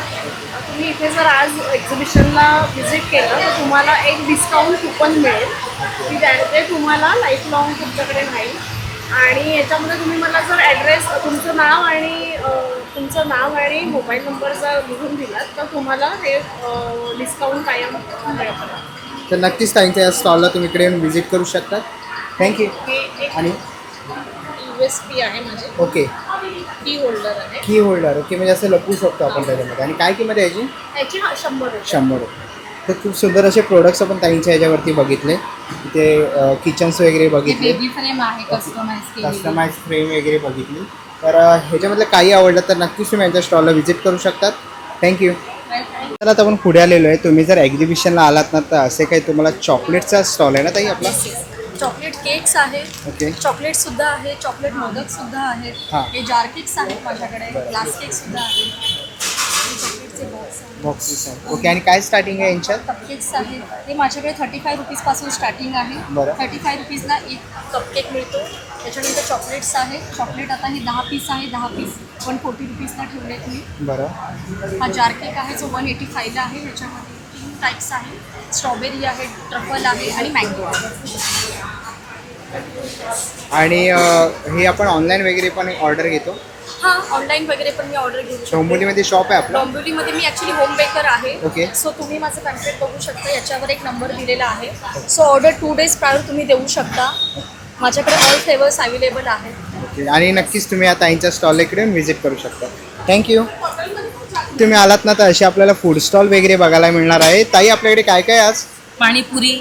तुम्ही इथे जर आज एक्झिबिशनला व्हिजिट केलं तर तुम्हाला एक डिस्काउंट कुपन मिळेल की ते तुम्हाला लाईफ लॉंग तुमच्याकडे राहील. आणि याच्यामध्ये तुम्ही मला जर ॲड्रेस तुमचं नाव आणि मोबाईल नंबर जर लिहून दिलात तर तुम्हाला हे डिस्काउंट कायम मिळतं. तर नक्कीच ताईंच्या या स्टॉलला तुम्ही इकडे येऊन व्हिजिट करू शकता. थँक्यू. हे एक आणि USB आहे माझे, ओके, की होल्डर आहे. की होल्डर, ओके, म्हणजे असं लपवू शकतो आपण त्याच्यामध्ये. आणि काय किंमत आहे याची? याची 100 रुपये. 100 रुपये. तर खूप सुंदर असे प्रोडक्ट्स आपण ताईंच्या ह्याच्यावरती बघितले. इथे किचन्स वगैरे बघितले, बेबी फ्रेम आहे कस्टमाइज फ्रेम वगैरे बघितली. तर ह्याच्यामधलं काही आवडलं तर नक्कीच तुम्ही यांच्या स्टॉलला व्हिजिट करू शकतात. थँक्यू. तर आता आपण पुढे आलेलो आहे. तुम्ही जर एक्झिबिशनला आलात ना तर असे काही तुम्हाला चॉकलेटचा स्टॉल आहे ना ताई आपला? चॉकलेट केक्स आहेत, ओके, चॉकलेट सुद्धा आहे, चॉकलेट मोदक सुद्धा आहेत, हां. हे जार केक्स आहेत माझ्याकडे, ग्लास केक सुद्धा आहेत, चॉकलेटचे बॉक्स आहेत, बॉक्सेस आहे. ओके, आणि काय स्टार्टिंग आहे यांच्यात? कपकेक्स आहेत. हे माझ्याकडे 35 रुपीजपासून स्टार्टिंग आहे. बरं. 35 रुपीजला एक कपकेक मिळतो. त्याच्यानंतर चॉकलेट्स आहेत. चॉकलेट आता हे 10 पीस आहे, 10 पीस 140 रुपीजला ठेवलेत मी. बरं. हा जार केक आहे जो 185ला आहे. ह्याच्यामध्ये 3 टाईप्स आहे, स्ट्रॉबेरी आहे, ट्रफल आहे आणि मँगो आहे. आणि हे आपण ऑनलाईन वगैरे पण ऑर्डर घेतो? हां, ऑनलाईन वगैरे पण मी ऑर्डर घेऊ शकते. डोंबिवलीमध्ये शॉप आहे आपलं? डोंबिवलीमध्ये मी ॲक्च्युली होम बेकर आहे. ओके. सो तुम्ही माझं पॅम्पलेट बघू शकता, याच्यावर एक नंबर दिलेला आहे. सो ऑर्डर 2 डेज प्रायर तुम्ही देऊ शकता. माझ्याकडे ऑल फ्लेवर्स अवेलेबल आहेत. ओके, आणि नक्कीच तुम्ही आता ताईंच्या स्टॉल इकडे येऊन व्हिजिट करू शकता. थँक्यू. तुम्ही आलात ना तर असे आपल्याला फूड स्टॉल वगैरे बघायला मिळणार आहे. ताई आपल्याकडे काय काय आज? पाणीपुरी,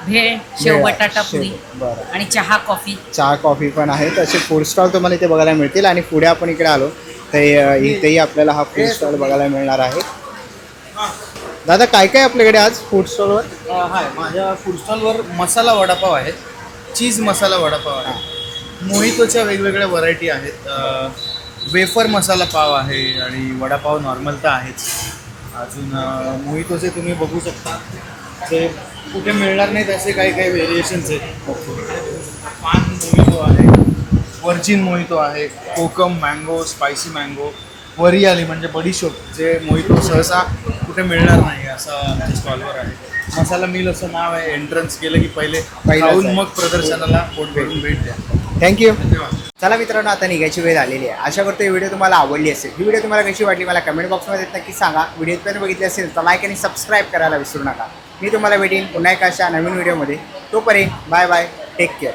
भेळ, शेव बटाटा पुरी बरं, आणि चहा कॉफी. चहा कॉफी पण आहेत. असे फूड स्टॉल तुम्हाला इथे बघायला मिळतील. आणि पुढे आपण इकडे आलो तर इथेही आपल्याला हा फूड स्टॉल बघायला मिळणार आहे. दादा काय काय आपल्याकडे आज फूड स्टॉलवर? हाय, माझ्या फूड स्टॉलवर मसाला वडापाव आहेत, चीज मसाला वडापाव आहे, मोहितोच्या वेगवेगळ्या व्हरायटी आहेत, वेफर मसाला पाव आहे आणि वडापाव नॉर्मल तर आहेच. अजून मोहितोचे तुम्ही बघू शकता, ते कुठे मिळणार नाहीत असे काही काही व्हेरिएशन्स आहेत. पान मोहितो आहे, वर्जिन मोहितो आहे, कोकम मँगो, स्पायसी मँगो, वरियाली म्हणजे बडीशोप, जे मोहितो सहसा कुठे मिळणार नाही असं आमच्या स्टॉलवर आहे. मसाला मिल असं नाव आहे. एंट्रन्स केलं की पहिले खाऊन मग प्रदर्शनाला पोट भेटून भेट द्या. थँक्यू. चला मित्रांनो, आता निघायची वेळ आलेली आहे. आशा करतो ही व्हिडिओ तुम्हाला आवडली असेल. ही व्हिडिओ तुम्हाला कशी वाटली मला कमेंट बॉक्समध्ये नक्की सांगा. व्हिडिओ बघितली असेल तर लाईक आणि सबस्क्राईब करायला विसरू नका. मी तुम्हाला भेटेन पुन्हा एका अशा नवीन व्हिडिओमध्ये. तोपर्यंत बाय बाय, टेक केअर.